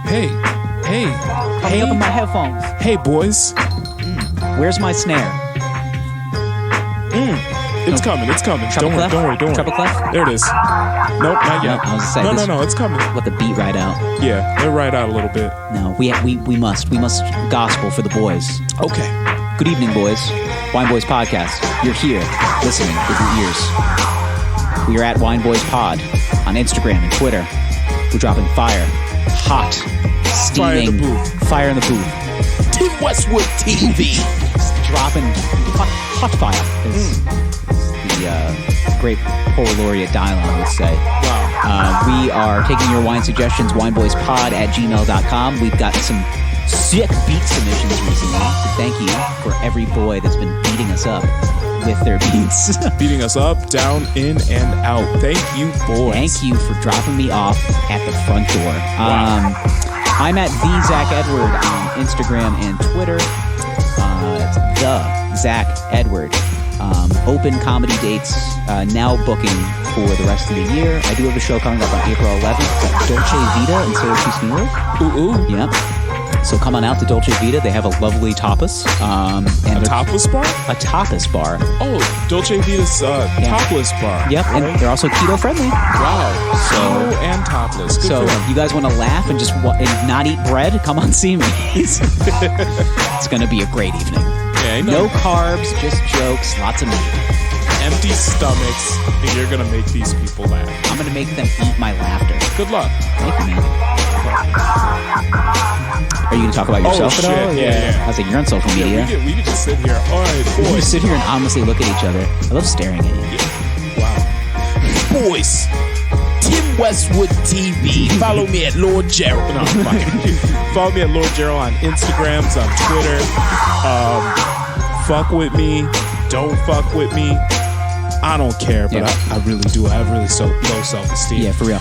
Hey, Coming up in my headphones. hey, boys. Where's my snare? It's coming. Treble clef? Don't worry. Treble clef? There it is. Nope, not yet. No, I was gonna say, No, it's coming. Let the beat ride out. Yeah, it'll ride out a little bit. No, we must gospel for the boys. Okay. Good evening, boys. Wine Boys Podcast. You're here, listening with your ears. We are at Wine Boys Pod on Instagram and Twitter. We're dropping fire, hot, steaming, Fire in the booth. Fire in the booth. Tim Westwood TV. Dropping hot fire, as the great poet laureate Dylon would say. Wow. We are taking your wine suggestions, wineboyspod@gmail.com. We've got some sick beat submissions recently, so thank you for every boy that's been beating us up with their beats. Beating us up, down, in, and out. Thank you, boys. Thank you for dropping me off at the front door. Wow. I'm at the Zach Edward on Instagram and Twitter. It's the Zach Edward. Open comedy dates now booking for the rest of the year. I do have a show coming up on April 11th at Dolce Vita in Syracuse, New York. Ooh. Yep. So come on out to Dolce Vita. They have a lovely tapas. And A topless bar? A tapas bar. Oh, Dolce Vita's topless bar. Yep, and they're also keto friendly. Wow. Keto and topless. Good So for them. you guys want to laugh and just and not eat bread? Come on, see me. It's going to be a great evening. Yeah, No carbs, just jokes, lots of meat. empty stomachs, and you're gonna make these people laugh. I'm going to make them eat my laughter. Good luck. Thank you, man. Are you going to talk about yourself at all? Shit. Yeah. I was like, you're on social media. We could just sit here. All right, We boys. sit here and honestly look at each other. I love staring at you. Wow. Boys. Tim Westwood TV. Follow me at Lord Gerald. No, I'm fucking. Follow me at Lord Gerald on Instagrams, on Twitter. Fuck with me. Don't fuck with me. I don't care, but Yeah. I really do. I have really low self-esteem. Yeah, for real.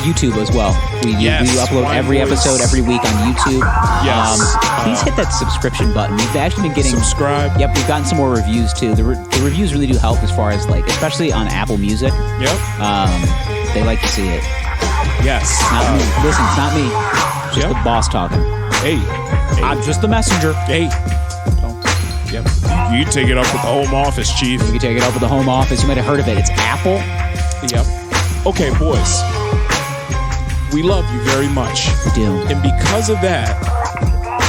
YouTube as well. We upload Wine every Boys. episode every week on YouTube. Yes. Please hit that subscription button. We've actually been getting... Subscribe. Yep, we've gotten some more reviews too. The reviews really do help as far as especially on Apple Music. Yep. They like to see it. Yes. Not me. Listen, it's not me. Just Yep. the boss talking. Hey. I'm just the messenger. Hey. Yep. You can take it up with the home office, Chief. You can take it up with the home office. You might have heard of it. It's Apple. Yep. Okay, boys. We love you very much. We do. And because of that,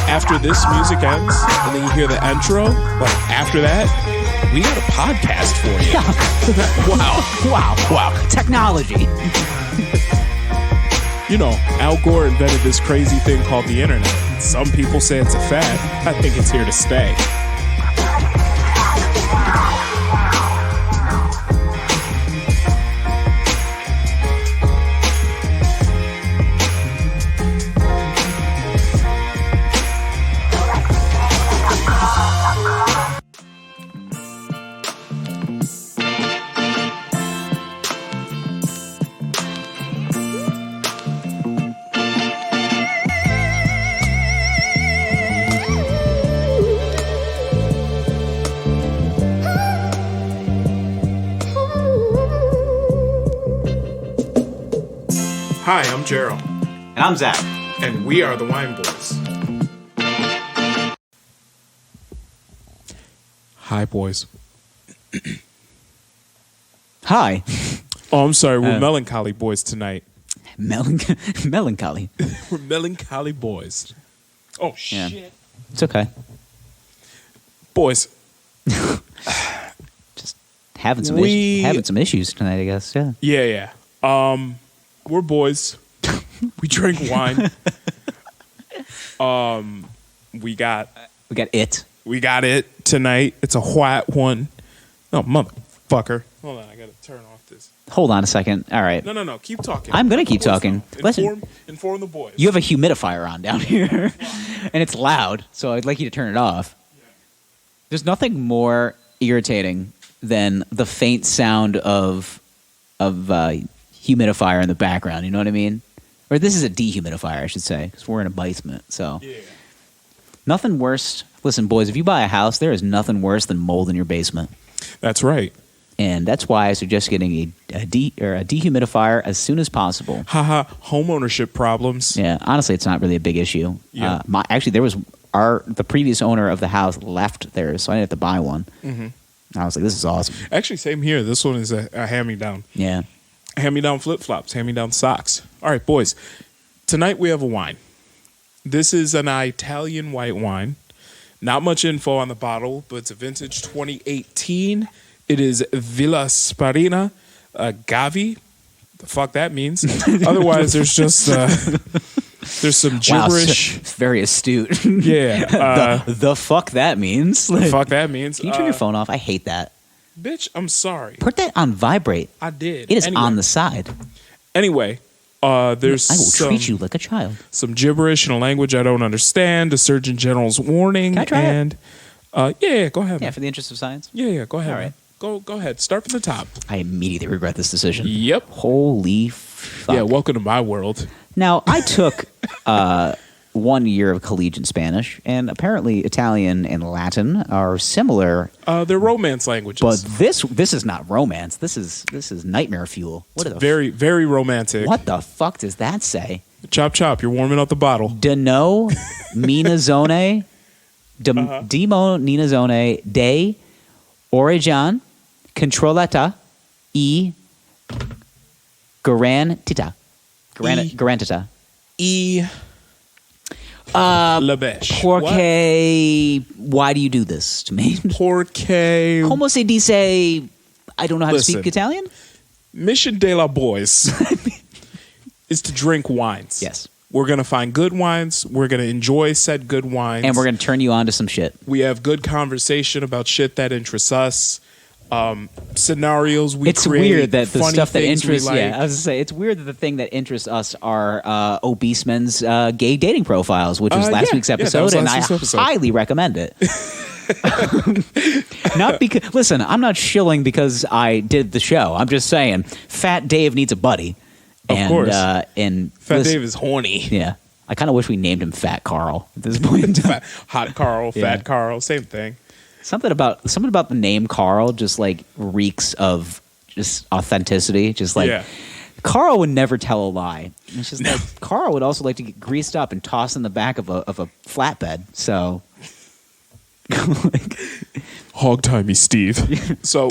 after this music ends, and then you hear the intro, like after that, we got a podcast for you. Yeah. Wow. Technology. You know, Al Gore invented this crazy thing called the internet. Some people say it's a fad. I think it's here to stay. Hi, I'm Gerald, And I'm Zach. and we are the Wine Boys. Hi, boys. Hi. Oh, I'm sorry. We're melancholy boys tonight. Melancholy. We're melancholy boys. Oh, Yeah. shit. It's okay. Boys, Just having some We- having some issues tonight, I guess. Yeah. yeah. We're boys. We drink wine. We got it tonight. It's a white one. No, motherfucker. Hold on, I gotta turn off this. Hold on a second. All right. No. Keep talking. I'm gonna keep Boys, talking. no. Listen. Inform the boys. You have a humidifier on down here, and it's loud, so I'd like you to turn it off. There's nothing more irritating than the faint sound of humidifier in the background. You know what I mean? Or this is a dehumidifier, I should say, because we're in a basement. So Yeah. nothing worse. Listen, boys, if you buy a house, there is nothing worse than mold in your basement. That's right. And that's why I suggest getting a dehumidifier as soon as possible. Haha, home ownership problems. Yeah, honestly, it's not really a big issue. Yeah. Actually, the previous owner of the house left theirs, so I didn't have to buy one. Mm-hmm. I was like, this is awesome. Actually, same here. This one is a hand-me-down. Yeah. Hand-me-down flip-flops, hand-me-down socks. All right, boys. Tonight we have a wine. This is an Italian white wine. Not much info on the bottle, but it's a vintage 2018. It is Villa Sparina Gavi. The fuck that means. Otherwise, there's just there's some gibberish. Wow, very astute. Yeah. The fuck that means. The fuck that means. Can you turn your phone off? I hate that. Bitch, I'm sorry. Put that on vibrate. I did. It is on the side. Anyway, there's I will treat you like a child. Some gibberish in a language I don't understand. A Surgeon General's warning. Can I try it? Yeah, go ahead. Yeah, for the interest of science. Yeah, go ahead. All right. Go ahead. Start from the top. I immediately regret this decision. Yep. Holy fuck. Yeah, welcome to my world. Now, I took 1 year of collegiate Spanish, and apparently Italian and Latin are similar. They're romance languages. But this is not romance. This is nightmare fuel. What the very, very romantic. What the fuck does that say? Chop, chop. You're warming up the bottle. Deno Minazone, Demo Ninazone, De Origin, Controlata, E Garantita. Garantita. E. Labesh. Porque, why do you do this to me? Porque. Como se dice, I don't know how Listen. to speak Italian? Mission de la Boys is to drink wines. Yes. We're going to find good wines. We're going to enjoy said good wines. And we're going to turn you on to some shit. We have good conversation about shit that interests us. Scenarios we it's create. Weird that the funny stuff that things interests we like. I was going to say it's weird that the thing that interests us are obese men's gay dating profiles, which was last week's episode, and I highly recommend it. Not because listen, I'm not shilling because I did the show. I'm just saying Fat Dave needs a buddy. Of course. And Fat Dave is horny. Yeah. I kind of wish we named him Fat Carl at this point in time. Hot Carl, Fat Carl, same thing. Something about the name Carl just like reeks of just authenticity. Just like Carl would never tell a lie. It's just like Carl would also like to get greased up and tossed in the back of a flatbed. So hog tie me, Steve. So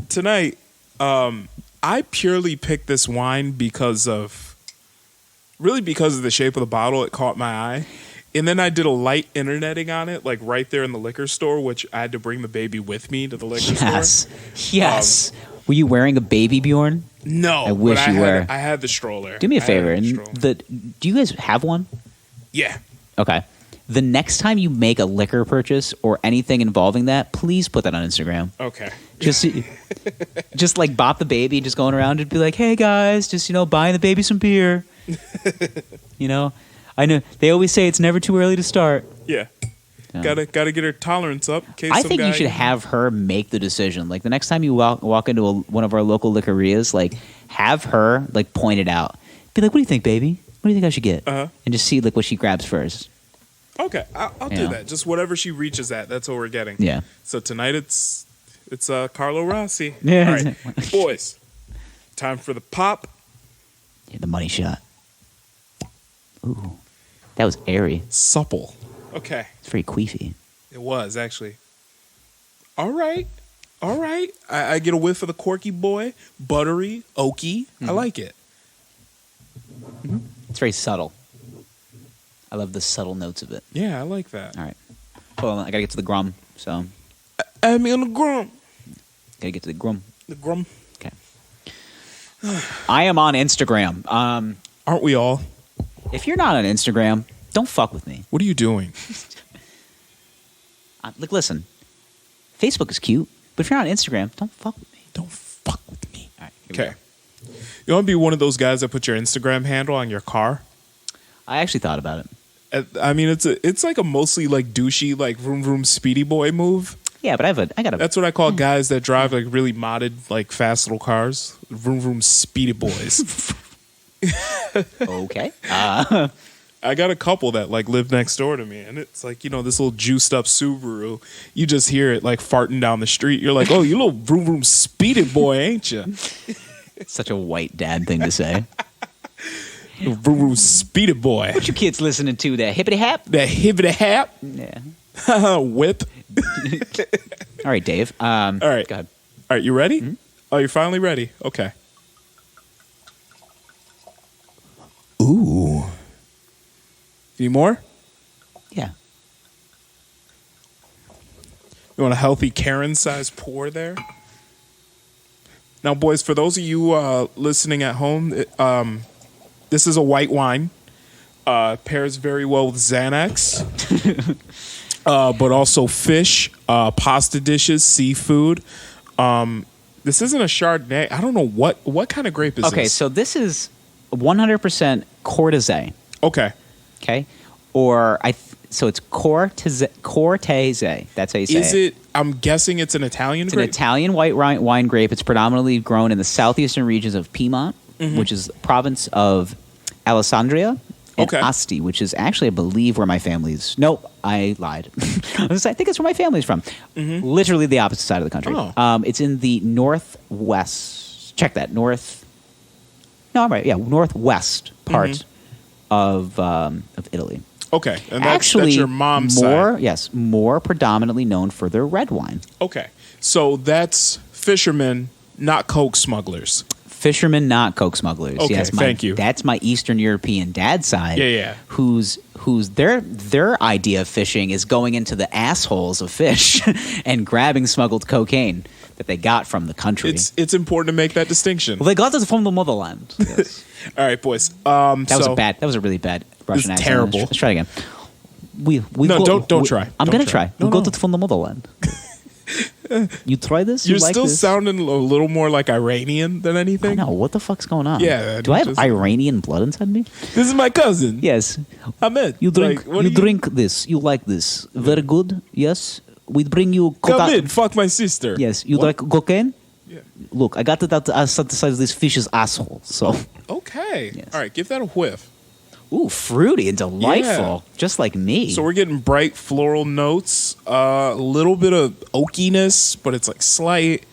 tonight, I purely picked this wine because of the shape of the bottle. It caught my eye. And then I did a light interneting on it, like right there in the liquor store, which I had to bring the baby with me to the liquor store. Yes. Were you wearing a baby, Bjorn? No. I wish you were. I had the stroller. Do me a favor. Do you guys have one? Yeah. Okay. The next time you make a liquor purchase or anything involving that, please put that on Instagram. Okay. Just like bop the baby, just going around and be like, hey guys, just, buying the baby some beer. I know they always say it's never too early to start. Yeah. Gotta get her tolerance up. In case I think you should have her make the decision. Like the next time you walk into one of our local liquorias, like have her like point it out. Be like, what do you think, baby? What do you think I should get? And just see like what she grabs first. Okay, I'll do that. Just whatever she reaches at, that's what we're getting. Yeah. So tonight it's Carlo Rossi. Yeah. All right, boys. Time for the pop. Yeah, the money shot. Ooh, that was airy. Supple. Okay. It's very queefy. It was actually. All right. I get a whiff of the Corky Boy, buttery, oaky. I like it. Mm-hmm. It's very subtle. I love the subtle notes of it. Yeah, I like that. All right. Well, I gotta get to the grum, so. Add me on the grum. Gotta get to the grum. The grum. Okay. I am on Instagram. Aren't we all? If you're not on Instagram, don't fuck with me. What are you doing? Like, listen. Facebook is cute, but if you're not on Instagram, don't fuck with me. Don't fuck with me. All right. Okay. You want to be one of those guys that put your Instagram handle on your car? I actually thought about it. I mean, it's like a mostly like douchey, like vroom vroom speedy boy move. Yeah, but I got a. That's what I call guys that drive like really modded, like fast little cars. Vroom vroom speedy boys. Okay. I got a couple that like live next door to me, and it's like, you know, this little juiced up Subaru. You just hear it like farting down the street. You're like, oh, you little vroom vroom speeded boy, ain't you? Such a white dad thing to say. Vroom vroom speeded boy. What you kids listening to? That hippity hap? That hibbity hap. Yeah. Whip. All right, Dave. All right. Go ahead. All right, you ready? Mm-hmm. Oh, you're finally ready. Okay. Ooh. Any more? Yeah. You want a healthy Karen-sized pour there? Now, boys, for those of you listening at home, this is a white wine. Pairs very well with Xanax, but also fish, pasta dishes, seafood. This isn't a Chardonnay. I don't know what kind of grape is this. Okay, so this is 100% Cortese. Okay. Okay, or so it's Cortese. That's how you say it. Is it? I'm guessing it's an Italian It's grape. an Italian white wine grape. It's predominantly grown in the southeastern regions of Piedmont, which is the province of Alessandria, and Okay. Asti, which is actually, I believe, where my family's. Nope, I lied. I think it's where my family's from. Literally the opposite side of the country. Oh. It's in the northwest. Check that north. No, I'm right. Yeah, northwest part of Italy. Okay, and that's your mom's side. Yes, more predominantly known for their red wine. Okay, so that's fishermen, not coke smugglers. Fishermen, not coke smugglers. Okay, yes, thank you. That's my Eastern European dad's side. Yeah. Whose their idea of fishing is going into the assholes of fish and grabbing smuggled cocaine that they got from the country. It's important to make that distinction. Well, they got this from the motherland. Yes. All right, boys. That was a really bad Russian accent. terrible. Let's try it again. Don't try. I'm Don't gonna try. try. No, We got no. it from the motherland. You try this? You're You like still this? sounding a little more like Iranian than anything. I know. What the fuck's going on? Yeah, Do I have just- Iranian blood inside me? This is my cousin. Yes. Ahmed. You drink. Like, what you do drink this. You like this. Very good. Yes. We bring you Come cocaine. in. Fuck my sister. Yes. You What? like cocaine? Yeah. Look, I got it out the size of this fish's asshole. So, Okay. Yes. All right. Give that a whiff. ooh, fruity and delightful, just like me. So we're getting bright floral notes, a little bit of oakiness, but it's like slight,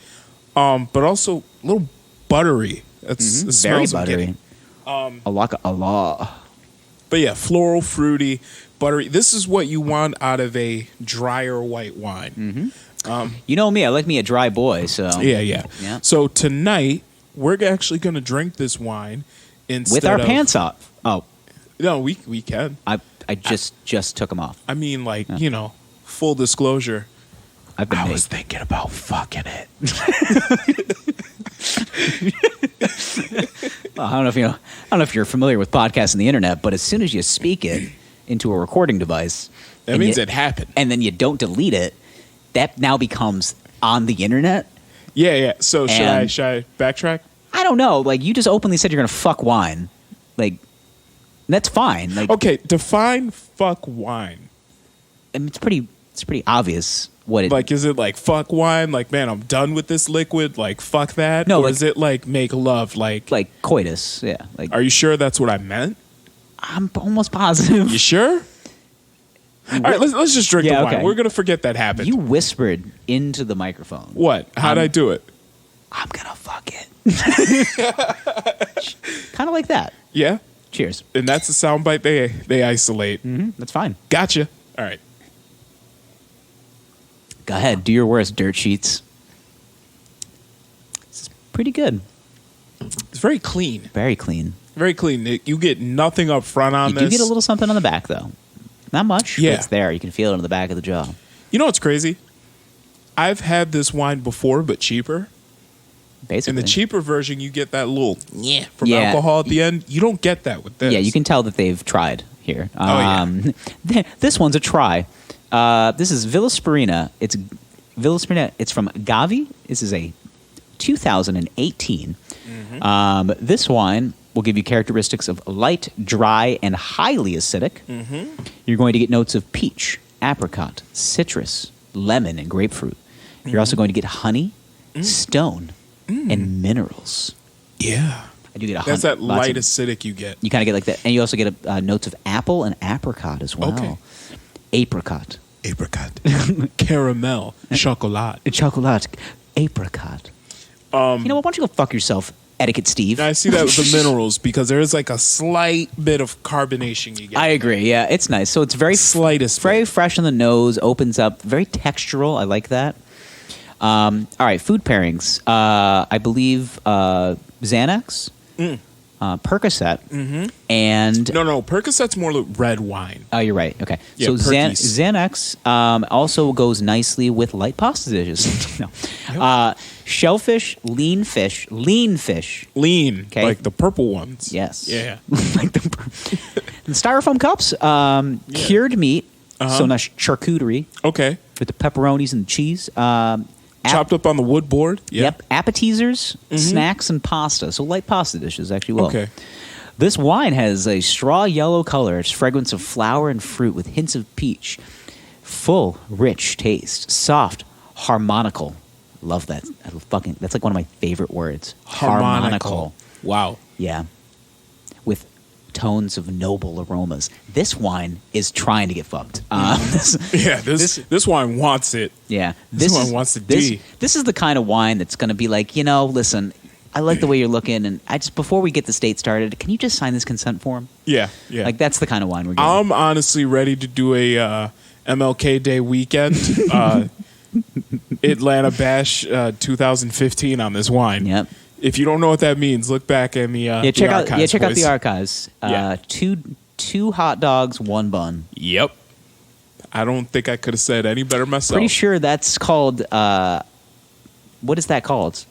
but also a little buttery. That's the very smells I'm buttery. getting. Allah. But yeah, floral, fruity, buttery. This is what you want out of a drier white wine. You know me. I like me a dry boy. So Yeah. Yeah. So tonight we're actually going to drink this wine instead with our of, pants off. Oh, No, we can. I just took them off. I mean, like, you know, full disclosure. I've been I made. was thinking about fucking it. Well, I don't know if you're familiar with podcasts and the internet, but as soon as you speak it into a recording device, That and means you- it happened. and then you don't delete it, that now becomes on the internet. Yeah. So should And- I backtrack? I don't know. Like, you just openly said you're gonna fuck wine. Like, that's fine. Like, Okay, define fuck wine. I mean, it's pretty obvious what it. Like, is it like fuck wine? Like, man, I'm done with this liquid. Like, fuck that. No, or like- is it like make love? Like, coitus. Yeah. Like, are you sure that's what I meant? I'm almost positive. You sure? All right, let's just drink Yeah, the wine. okay. We're gonna forget that happened. You whispered into the microphone. What? How'd I do it? I'm gonna fuck it. Kind of like that. Yeah, Cheers. and that's a soundbite they isolate. That's fine. Gotcha. All right. Go ahead. Do your worst, dirt sheets. It's pretty good. It's very clean. Very clean. Very clean. Nick. You get nothing up front on You this. do get a little something on the back, though. Not much. Yeah. But it's there. You can feel it on the back of the jaw. You know what's crazy? I've had this wine before, but cheaper. Basically. In the cheaper version, you get that little from Yeah. alcohol at the end. You don't get that with this. Yeah, you can tell that they've tried here. Oh, yeah. This one's a try. This is Villa Sperina. It's Villa Sperina. It's from Gavi. This is a 2018. This wine will give you characteristics of light, dry, and highly acidic. You're going to get notes of peach, apricot, citrus, lemon, and grapefruit. You're also going to get honey, stone, and minerals. Yeah. I do get That's that lots light of- acidic you get. You kind of get like that, and you also get notes of apple and apricot as well. Okay. Apricot, Apricot. Caramel. Chocolat. chocolate, apricot. You know what? Why don't you go fuck yourself, Etiquette Steve? I see that with the minerals because there is like a slight bit of carbonation you get. I agree. Yeah, it's nice. So it's very Slightest very bit. fresh on the nose. Opens up, very textural. I like that. All right, food pairings. I believe Xanax, Percocet, and No, Percocet's more like red wine. oh, you're right. Okay, Yeah, so Perkies. Xanax also goes nicely with light pasta dishes. No, shellfish, lean fish, Lean, Okay. like the purple ones. yes, Yeah. like the styrofoam cups, cured meat, so nice charcuterie Okay. with the pepperonis and the cheese. Chopped up on the wood board. Yeah. Yep, appetizers, snacks, and pasta. So light pasta dishes actually well. Okay. This wine has a straw yellow color. It's fragrance of flower and fruit with hints of peach. Full, rich taste. Soft, harmonical. Love that. That's like one of my favorite words. Harmonical. Wow. Yeah. With tones of noble aromas. This wine is trying to get fucked. Yeah, this wine wants it. Yeah. This one wants to D. This is the kind of wine that's going to be like, listen, I like the way you're looking, and before we get the date started, can you just sign this consent form? Yeah, yeah. Like, that's the kind of wine we're getting. I'm honestly ready to do a MLK Day weekend, Atlanta Bash 2015 on this wine. Yep. If you don't know what that means, look back in the Check out archives, out boys. the archives. Yeah. Two hot dogs, one bun. Yep. I don't think I could have said any better myself. Pretty sure that's called. What is that called?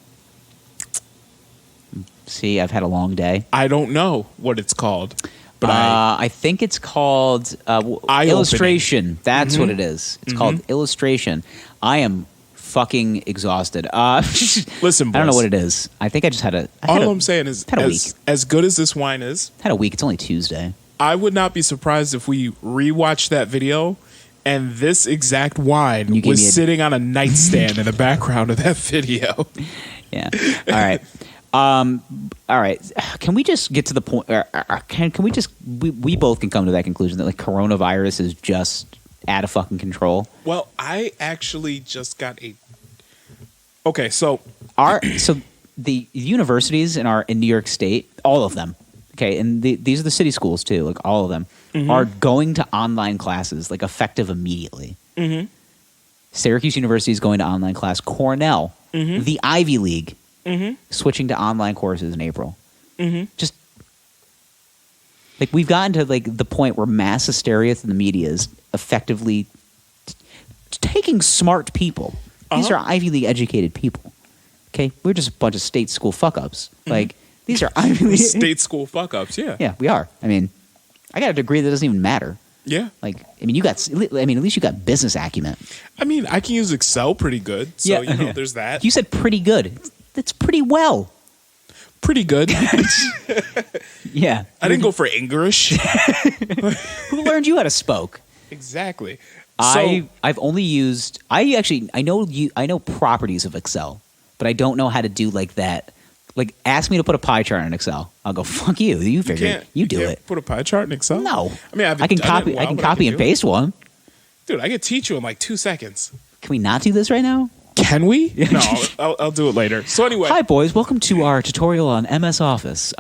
See, I've had a long day. I don't know what it's called, but I think it's called Eye-opening. illustration. That's what it is. It's called illustration. I am fucking exhausted. listen, boys. I don't know what it is. I think I just had a. All I'm saying is, had a week. as good as this wine is, Had a week. It's only Tuesday. I would not be surprised if we rewatched that video and this exact wine You gave was me a- sitting on a nightstand in the background of that video. Yeah. All right. All right. Can we just get to the point? Can we just? We both can come to that conclusion that like coronavirus is just out of fucking control. Well, I actually just got a. Okay, so So the universities in New York State, all of them. Okay, and these are the city schools too. Like all of them are going to online classes, like effective immediately. Mm-hmm. Syracuse University is going to online class. Cornell, the Ivy League, switching to online courses in April. Just like we've gotten to like the point where mass hysteria in the media is effectively taking smart people. These are Ivy League educated people. Okay, we're just a bunch of state school fuck ups. Like these are Ivy League state school fuck ups, yeah. Yeah, we are. I mean, I got a degree that doesn't even matter. Yeah. Like, at least you got business acumen. I mean, I can use Excel pretty good, so there's that. You said pretty good. That's pretty well. Pretty good. Yeah. I didn't go for English. Who learned you how to spoke? Exactly. I've only used. I know properties of Excel, but I don't know how to do like that. Like, ask me to put a pie chart in Excel. I'll go, fuck you. You figure it. You do can't it. Put a pie chart in Excel? No. I mean, I can copy. I can copy and paste one. Dude, I can teach you in like 2 seconds. Can we not do this right now? Can we? No, I'll do it later. So anyway. Hi, boys. Welcome to our tutorial on MS Office.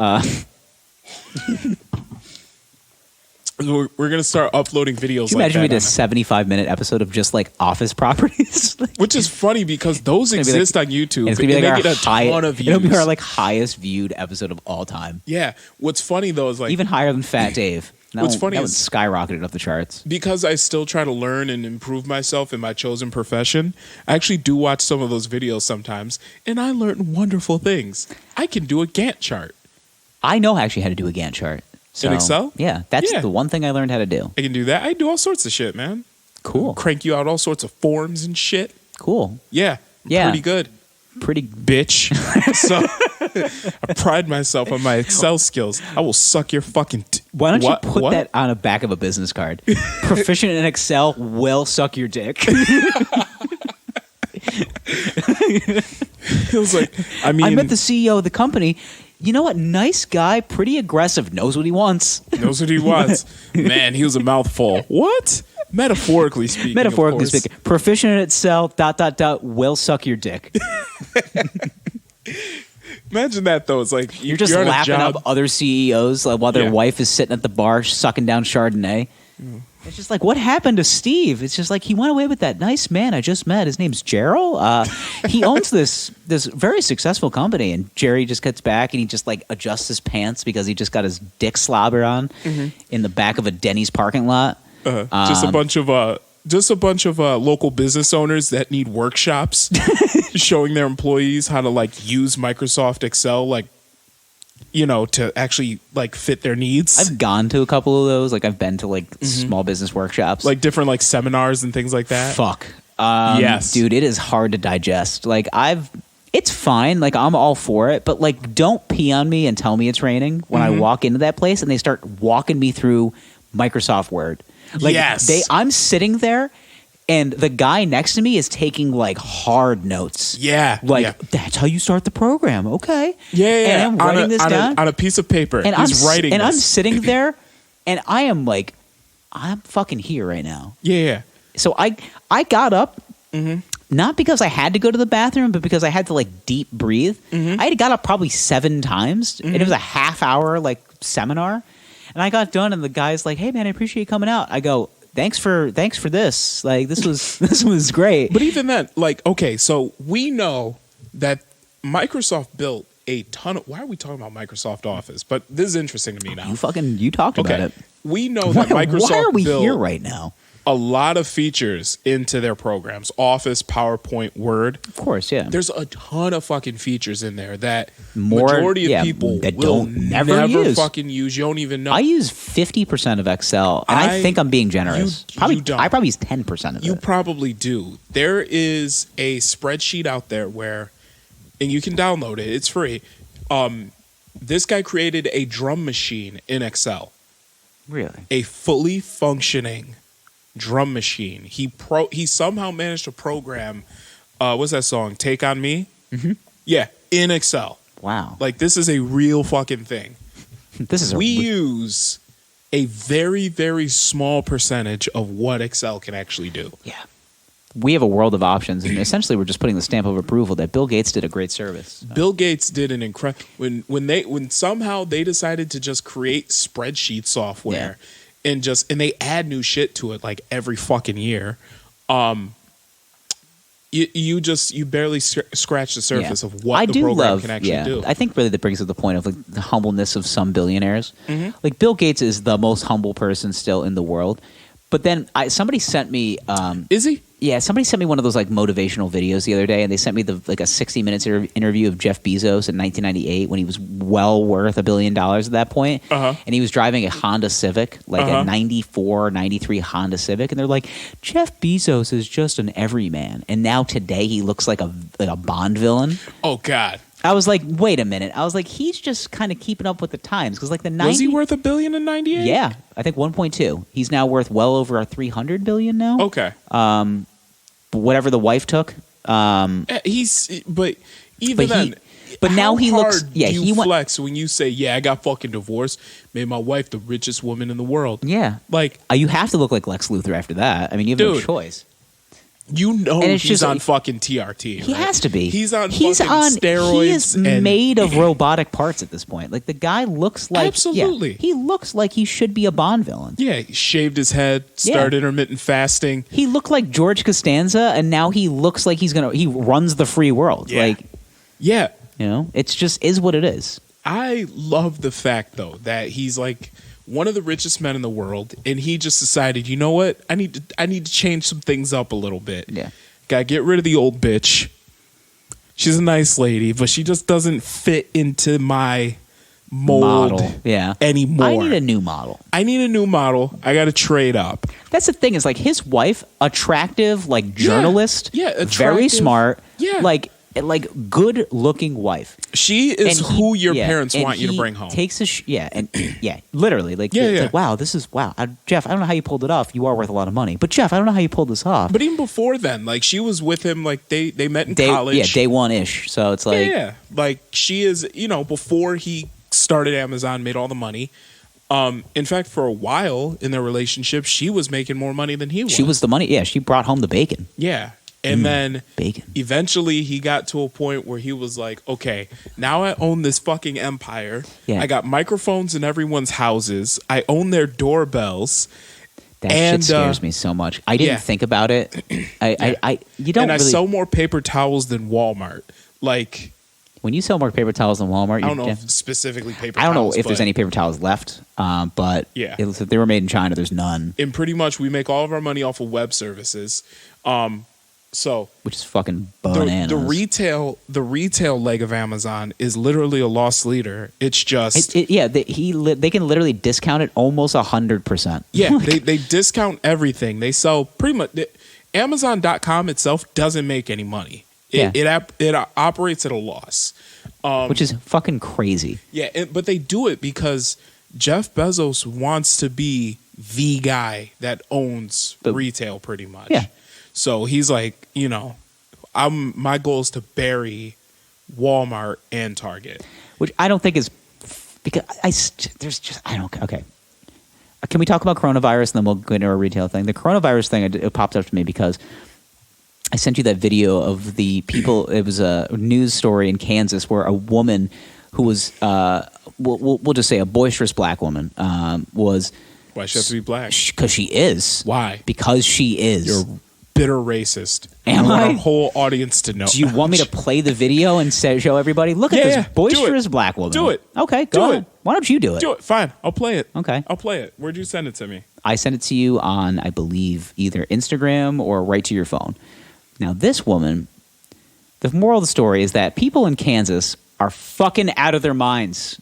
We're going to start uploading videos Can you like imagine we that. did a 75-minute episode of just like office properties? Which is funny because those It's gonna be exist on YouTube. And it's gonna be and like they our get a ton of views. It'll be our like highest viewed episode of all time. Yeah. What's funny though is like Even higher than Fat Dave. What's funny that is- skyrocketed up the charts. because I still try to learn and improve myself in my chosen profession, I actually do watch some of those videos sometimes, and I learn wonderful things. I can do a Gantt chart. I know actually how to do a Gantt chart. So, Excel? Yeah, that's Yeah. the one thing I learned how to do. I can do that. I do all sorts of shit, man. Cool. Crank you out all sorts of forms and shit. Cool. Yeah. Yeah. Pretty good. Pretty. Bitch. So I pride myself on my Excel skills. I will suck your fucking Why don't What? you put What? that on the back of a business card? Proficient in Excel will suck your dick. It was like, I mean, I met the CEO of the company. You know what? Nice guy, pretty aggressive, knows what he wants. Knows what he wants. Man, he was a mouthful. What? Metaphorically speaking. Metaphorically speaking. Proficient in Excel, ... will suck your dick. Imagine that, though. It's like you're just lapping up other CEOs while their wife is sitting at the bar sucking down Chardonnay. Mm. It's just like, what happened to Steve? It's just like, he went away with that nice man I just met. His name's Gerald. He owns this very successful company, and Jerry just gets back and he just like adjusts his pants because he just got his dick slobber on in the back of a Denny's parking lot. Just a bunch of local business owners that need workshops showing their employees how to like use Microsoft Excel, like, you know, to actually like fit their needs. I've gone to a couple of those. Like I've been to like small business workshops, like different like seminars and things like that. Fuck. Yes, dude, it is hard to digest. Like it's fine. Like I'm all for it, but like don't pee on me and tell me it's raining when I walk into that place and they start walking me through Microsoft Word. Like I'm sitting there and the guy next to me is taking like hard notes. Yeah. Like that's how you start the program. Okay. Yeah. And I'm writing this down on a piece of paper. And I'm sitting there and I am like, I'm fucking here right now. Yeah. So I got up, not because I had to go to the bathroom, but because I had to like deep breathe. I had got up probably 7 times and it was a half-hour like seminar. And I got done and the guy's like, hey man, I appreciate you coming out. I go, Thanks for this. Like this was great. But even then, like, okay, so we know that Microsoft built a ton of. Why are we talking about Microsoft Office? But this is interesting to me now. You talked about it. We know that Microsoft. Why are we built here right now? A lot of features into their programs: Office, PowerPoint, Word. Of course, yeah. There's a ton of fucking features in there that majority of people that will never use. Fucking use. You don't even know. I use 50% of Excel, and I think I'm being generous. You don't. I probably use 10% of it. You probably do. There is a spreadsheet out there where, and you can download it. It's free. This guy created a drum machine in Excel. Really? A fully functioning drum machine. He somehow managed to program what's that song? Take on Me? Yeah, in Excel. Wow. Like this is a real fucking thing. We use a very, very small percentage of what Excel can actually do. Yeah. We have a world of options, and essentially we're just putting the stamp of approval that Bill Gates did a great service. Bill Gates did an incredible when somehow they decided to just create spreadsheet software and they add new shit to it like every fucking year. You barely scratch the surface of what the program can actually do. I think really that brings up the point of like the humbleness of some billionaires. Like Bill Gates is the most humble person still in the world. But then somebody sent me is he? Yeah, somebody sent me one of those like motivational videos the other day, and they sent me a 60 minutes interview of Jeff Bezos in 1998 when he was well worth $1 billion at that point. And he was driving a Honda Civic, like a 94, 93 Honda Civic, and they're like, Jeff Bezos is just an everyman, and now today he looks like a Bond villain. Oh God. I was like, wait a minute. I was like, he's just kind of keeping up with the times because like the 90s. Was he worth $1 billion in 98? Yeah, I think 1.2. He's now worth well over $300 billion now. Okay. Whatever the wife took. But now he looks. Yeah, he flex when you say, I got fucking divorced, made my wife the richest woman in the world. Yeah, like you have to look like Lex Luthor after that. I mean, you have no choice. You know, and he's on fucking TRT. He has to be. He's on steroids. He is made of robotic parts at this point. Like the guy looks like absolutely. Yeah, he looks like he should be a Bond villain. Yeah, he shaved his head, started intermittent fasting. He looked like George Costanza, and now he looks like he runs the free world. Yeah. You know, it's just is what it is. I love the fact though that he's like one of the richest men in the world, and he just decided, you know what? I need to change some things up a little bit. Yeah. Gotta get rid of the old bitch. She's a nice lady, but she just doesn't fit into my mold anymore. I need a new model. I gotta trade up. That's the thing, is like his wife, attractive, like journalist, attractive. very smart. Yeah. Like like good-looking wife. She is And he- who your yeah, parents and want you to he bring home. Takes a literally, like, Yeah, it's yeah. like, wow, Jeff. I don't know how you pulled it off. You are worth a lot of money, but Jeff, I don't know how you pulled this off. But even before then, like, she was with him, like, they met in college. Yeah, day one ish. So it's like, Yeah, like, she is, before he started Amazon, made all the money. In fact, for a while in their relationship, she was making more money than he was. she was the money. Yeah, she brought home the bacon. Yeah. And then Bacon. eventually he got to a point where he was like, okay, now I own this fucking empire. Yeah. I got microphones in everyone's houses. I own their doorbells. That And, shit scares me so much. I didn't yeah. think about it. You don't And I really. sell more paper towels than Walmart. Like, When you sell more paper towels than Walmart, I don't know if specifically paper I don't know towels. if there's but any paper towels left, but Yeah. if they were made in China, there's none, And pretty much we make all of our money off of web services. So which is fucking the bananas. the retail leg of Amazon is literally a loss leader. It's just They can literally discount it almost 100%. yeah, they discount everything. They sell pretty much. Amazon.com itself doesn't make any money. It operates at a loss, which is fucking crazy. Yeah, but they do it because Jeff Bezos wants to be the guy that owns retail, pretty much. Yeah. So he's like, my goal is to bury Walmart and Target. Which I don't think is because okay. Can we talk about coronavirus and then we'll go into our retail thing? The coronavirus thing, it popped up to me because I sent you that video of the people. It was a news story in Kansas where a woman who was, we'll just say a boisterous black woman, was. Why she have to be black? Because she is. Why? Because she is. You're a bitter racist. Am I want I? our whole audience to know. Do you want me to play the video and show everybody? Look at this boisterous black woman. Do it. Okay, Do go it. on. Why don't you do it? Do it. Fine. I'll play it. Okay. I'll play it. Where'd you send it to me? I sent it to you on, I believe, either Instagram or right to your phone. Now, this woman, the moral of the story is that people in Kansas are fucking out of their minds.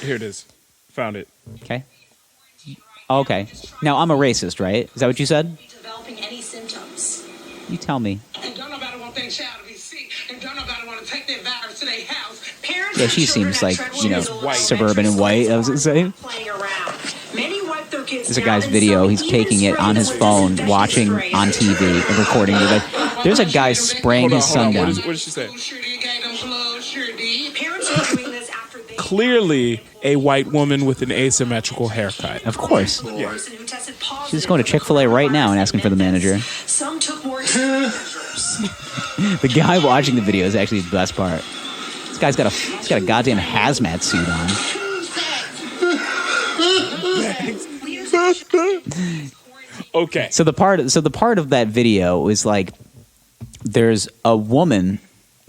Here it is. Found it. Okay. Okay. Now, I'm a racist, right? Is that what you said? Developing any symptoms. You tell me. And don't nobody want their child to be sick. And don't nobody want to take their virus to their house. Parents Yeah, she seems like, white. suburban and white, I was going to say. Playing around. Many wipe their kids There's a down, guy's and video. some He's even taking it spray on them his with phone, disinfectant watching spray. on TV and recording it. Like, there's a guy spraying his son down. What did she say? Sure did, gave them gloves, sure did. Parents are doing this after they Clearly a white woman with an asymmetrical haircut. Of course. Yeah. Person who tested positive She's going to Chick-fil-A right now and asking for the manager. Some took more. The guy watching the video is actually the best part. This guy's got a goddamn hazmat suit on. Okay. So the part of that video is like there's a woman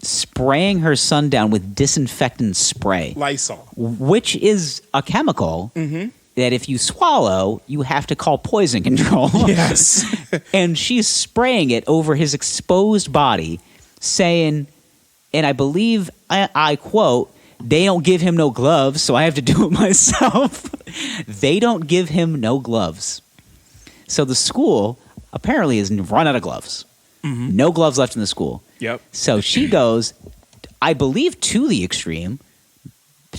spraying her son down with disinfectant spray, Lysol. which is a chemical that if you swallow, you have to call poison control. Yes. And she's spraying it over his exposed body, saying, and I believe, I quote, "They don't give him no gloves, so I have to do it myself." They don't give him no gloves. So the school apparently has run out of gloves. No gloves left in the school. Yep. So she goes, I believe, to the extreme,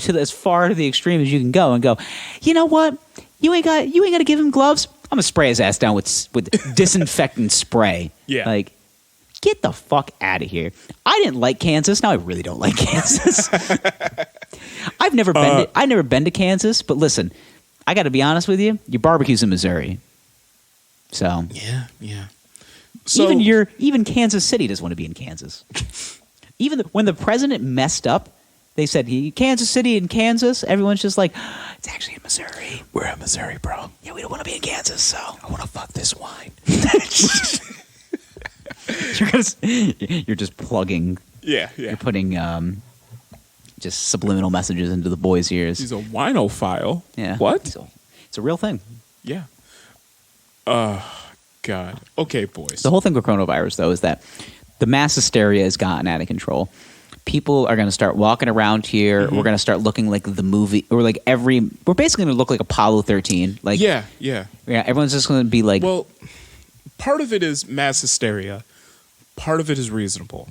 as far to the extreme as you can go, and go, you know what? You ain't got to give him gloves. I'm gonna spray his ass down with disinfectant spray. Yeah. Like, get the fuck out of here. I didn't like Kansas. Now I really don't like Kansas. I've never been to Kansas, but listen, I got to be honest with you. Your barbecue's in Missouri, so Yeah. So even Kansas City doesn't want to be in Kansas. Even when the president messed up, they said Kansas City in Kansas. Everyone's just like, it's actually in Missouri. we're in Missouri, bro. Yeah, we don't want to be in Kansas, so I want to fuck this wine. you're just plugging. Yeah. You're putting just subliminal messages into the boys' ears. He's a wineophile. Yeah. What? It's a real thing. Yeah. God. Okay, boys. The whole thing with coronavirus, though, is that the mass hysteria has gotten out of control. People are going to start walking around here. We're going to start looking like the movie, or like we're basically going to look like Apollo 13. Like, yeah. Everyone's just going to be like, Well, part of it is mass hysteria. Part of it is reasonable.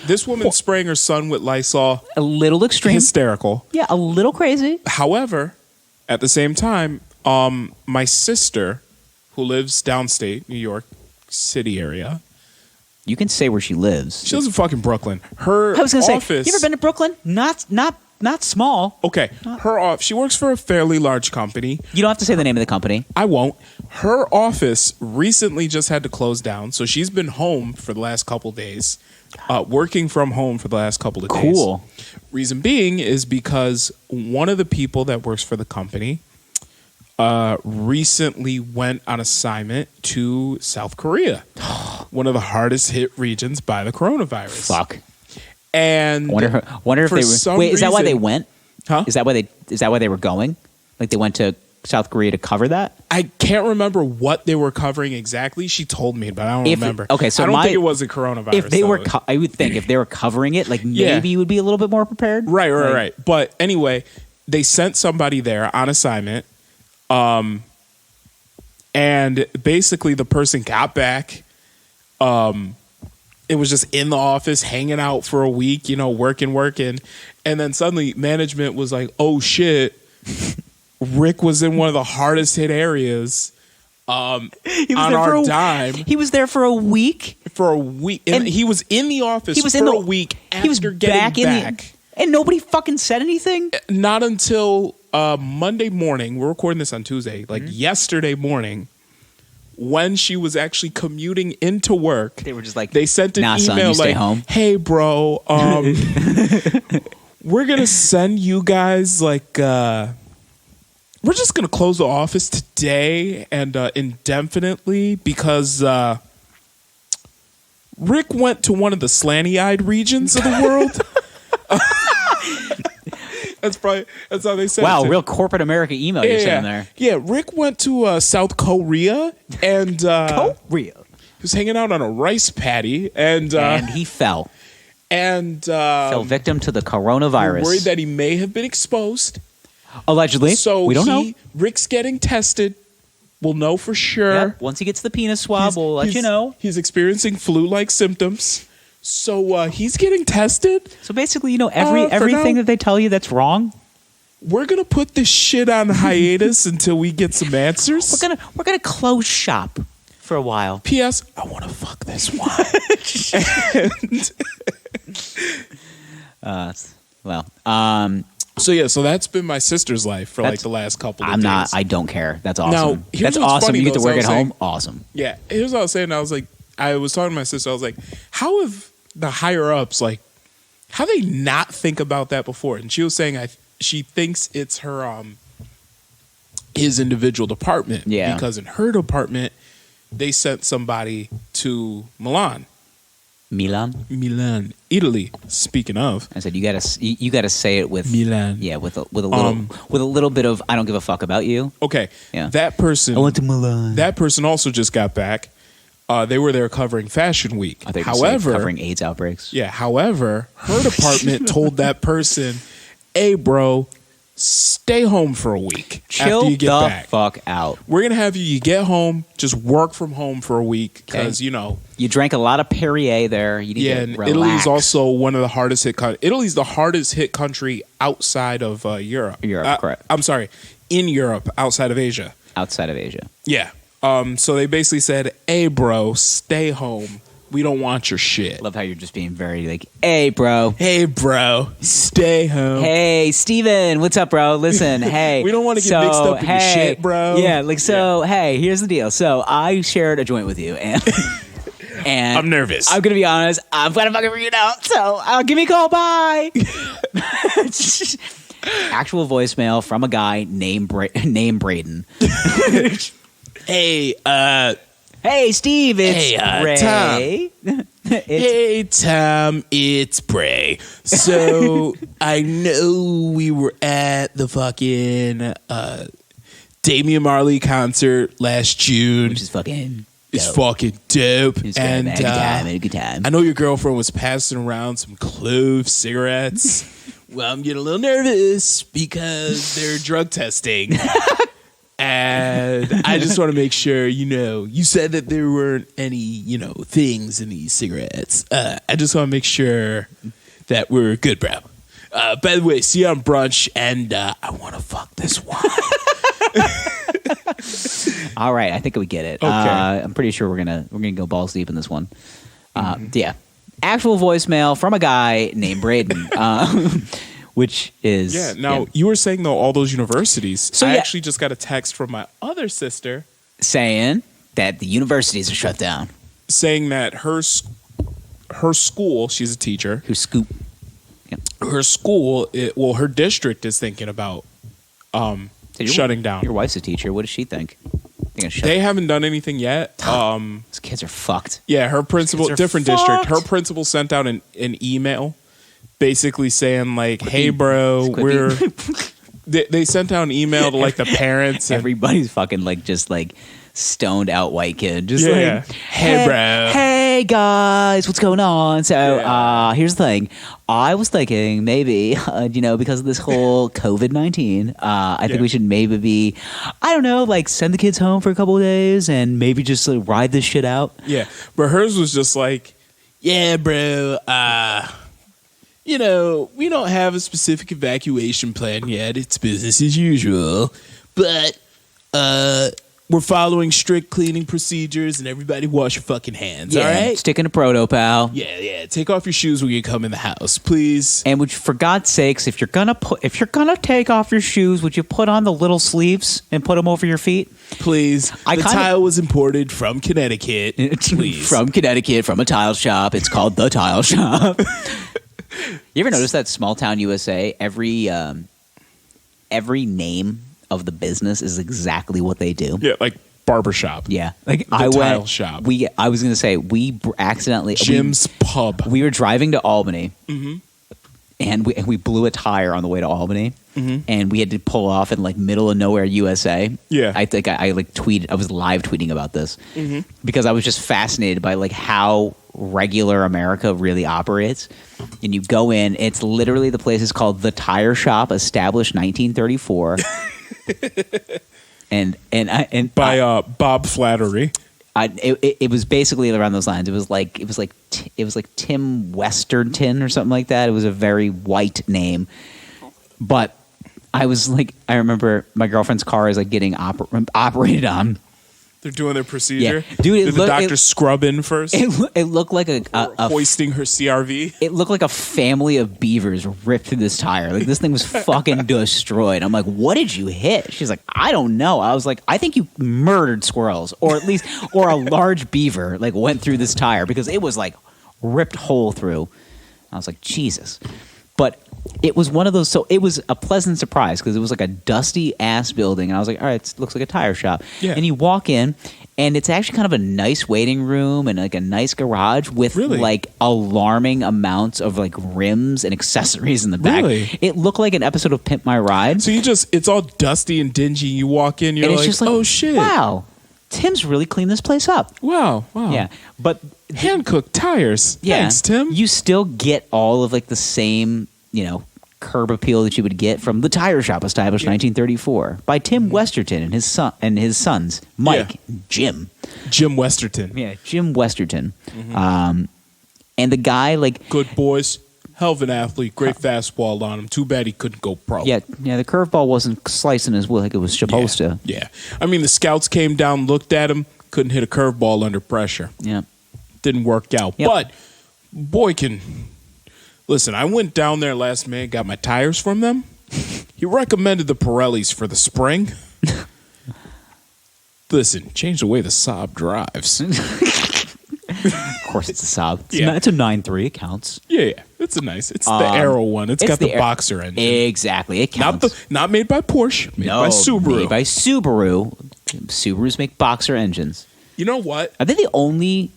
This woman spraying her son with Lysol, A little extreme. hysterical. Yeah, a little crazy. However, at the same time, my sister, who lives downstate, New York City area, You can say where she lives. she lives in fucking Brooklyn. Her I was going to office. say, you ever been to Brooklyn? Not small. Okay, she works for a fairly large company. You don't have to say the name of the company. I won't. Her office recently just had to close down, so she's been home for the last couple days, working from home for the last couple of days. Cool. Reason being is because one of the people that works for the company recently went on assignment to South Korea, one of the hardest hit regions by the coronavirus. Fuck. And Wonder if for they were. some Wait, is that why they reason- went? Huh? Is that why they were going? Like they went to South Korea to cover that? I can't remember what they were covering exactly. She told me, but I don't remember. Okay, so I don't think it was the coronavirus. If they though. were, I would think if they were covering it, like Yeah. maybe you would be a little bit more prepared. Right. But anyway, they sent somebody there on assignment, and basically the person got back. It was just in the office, hanging out for a week, working, and then suddenly management was like, "Oh shit." Rick was in one of the hardest hit areas on our dime He was there for a week. for a week. And he was in the office He was for in a week after he was getting back. and nobody fucking said anything. Not until Monday morning. We're recording this on Tuesday. Like Mm-hmm. yesterday morning, when she was actually commuting into work, They were just like, they sent an "Nah, email son, you stay like, home." "Hey, bro, we're gonna send you guys like." We're just going to close the office today and indefinitely because Rick went to one of the slanty-eyed regions of the world. That's how they said it. Wow, real corporate America email you're sending there. Yeah, Rick went to South Korea and Korea. he was hanging out on a rice paddy and He fell fell victim to the coronavirus. worried that he may have been exposed. Allegedly. So we don't know. Rick's getting tested. We'll know for sure. Yep. Once he gets the penis swab, we'll let you know. He's experiencing flu-like symptoms. So he's getting tested. So basically, for everything now- that they tell you that's wrong, We're going to put this shit on hiatus until we get some answers. we're gonna close shop for a while. P.S. I want to fuck this wine. So that's been my sister's life for like the last couple of days. I don't care. That's Now, awesome. here's That's what's awesome. funny, You get to though, work is at I was home. Awesome. Yeah, here's what I was saying. I was talking to my sister. I was like, how have the higher ups, like, how they not think about that before? And she was saying she thinks it's her his individual department. Yeah. Because in her department, they sent somebody to Milan, Italy. Speaking of, I said you gotta say it with Milan. Yeah, with a little bit of I don't give a fuck about you. Okay. Yeah. That person. I went to Milan. That person also just got back. They were there covering Fashion Week. I think you were However, covering AIDS outbreaks. yeah. However, her department told that person, "Hey, bro, stay home for a week Chill after you get the back. fuck out. We're gonna have you get home, just work from home for a week because You drank a lot of Perrier there. You need yeah. to And relax. Italy's also one of the hardest hit. Italy's the hardest hit country outside of Europe. Correct. I'm sorry, in Europe, outside of Asia. Outside of Asia. Yeah. So they basically said, "Hey, bro, stay home. We don't want your shit." Love how you're just being very like, hey, bro. Hey, bro, stay home. Hey, Steven, what's up, bro? Listen, hey. We don't wanna get mixed up in your shit, bro. Yeah, hey, here's the deal. So I shared a joint with you, and I'm nervous. I'm going to be honest, I'm kind of fucking freaking out, so give me a call, bye. Actual voicemail from a guy named Braden. Hey, Hey, Steve, it's Hey, Ray. hey, Tom, it's Bray. So I know we were at the fucking Damian Marley concert last June. Which is fucking It's dope. fucking dope. It was good, And man. Had a good time. I know your girlfriend was passing around some clove cigarettes. Well, I'm getting a little nervous because they're drug testing. And I just want to make sure, you said that there weren't any, things in these cigarettes. I just want to make sure that we're good, bro. By the way, see you on brunch, and I want to fuck this wine. All right, I think we get it. Okay. I'm pretty sure we're gonna go balls deep in this one. Yeah, actual voicemail from a guy named Braden, which is You were saying though all those universities. So, I yeah. actually just got a text from my other sister saying that the universities are shut down. saying that her school, she's a teacher. Who scoop? Her school, her district is thinking about shutting down. Your wife's a teacher. What does she think? They haven't done anything yet. These kids are fucked. Yeah, her principal, Kids are different fucked. district. Her principal sent out an email, basically saying like, "Hey, bro, we're." They sent out an email to like the parents. And, Everybody's fucking just stoned out white kid. Just Yeah. Hey, bro. Hey guys, what's going on? So here's the thing. I was thinking maybe, because of this whole COVID-19, I think we should maybe send the kids home for a couple of days and maybe just ride this shit out. Yeah, but hers was just like, yeah, bro. We don't have a specific evacuation plan yet. It's business as usual, but we're following strict cleaning procedures, and everybody wash your fucking hands. Yeah, all right? sticking to proto, pal. Yeah. Take off your shoes when you come in the house, please. And for God's sakes, if you're gonna take off your shoes, would you put on the little sleeves and put them over your feet? Please. The tile was imported from Connecticut. Please. From Connecticut, from a tile shop. It's called The Tile Shop. You ever notice that small town USA, every name of the business is exactly what they do? Yeah, like barbershop. Yeah. Tile shop. I was going to say, accidentally... Jim's Pub. We were driving to Albany, and we blew a tire on the way to Albany, and we had to pull off in middle of nowhere USA. Yeah. I think I tweeted, I was live tweeting about this because I was just fascinated by how regular America really operates. And you go in, it's literally, the place is called The Tire Shop, established 1934. and By Bob Flattery. It was basically around those lines. It was like Tim Westerton or something like that. It was a very white name, but I remember my girlfriend's car is getting operated on. They're doing their procedure. Yeah. Dude, Did the doctor scrub in first? It looked like a hoisting her CRV. It looked like a family of beavers ripped through this tire. This thing was fucking destroyed. I'm like, what did you hit? She's like, I don't know. I was like, I think you murdered squirrels, or a large beaver went through this tire, because it was ripped hole through. I was like, Jesus. But it was one of those, so it was a pleasant surprise, because it was a dusty ass building, and I was like, all right, it looks like a tire shop. Yeah. And you walk in, and it's actually kind of a nice waiting room and a nice garage with alarming amounts of rims and accessories in the back. Really? It looked like an episode of Pimp My Ride. So it's all dusty and dingy. You walk in, you're and it's oh shit. Wow. Tim's really cleaned this place up. Wow. Yeah. But hand-cooked tires. yeah, Thanks, Tim. You still get all of the same, curb appeal that you would get from The Tire Shop, established 1934 by Tim Westerton and his sons, Mike, Jim Westerton. Yeah, Jim Westerton. And the guy good boys. Hell of an athlete. Great fastball on him. Too bad he couldn't go pro. Yeah, the curveball wasn't slicing as well like it was supposed to. Yeah. I mean, the scouts came down, looked at him, couldn't hit a curveball under pressure. Yeah. Didn't work out. Yep. But Boykin, listen, I went down there last May, got my tires from them. He recommended the Pirellis for the spring. Listen, change the way the Saab drives. Of course, it's a Saab. Yeah. It's a 9.3. It counts. Yeah. It's a nice. It's the Aero one. It's got the boxer engine. Exactly. It counts. Not made by Porsche. Made by Subaru. Made by Subaru. Subarus make boxer engines. You know what? Are they the only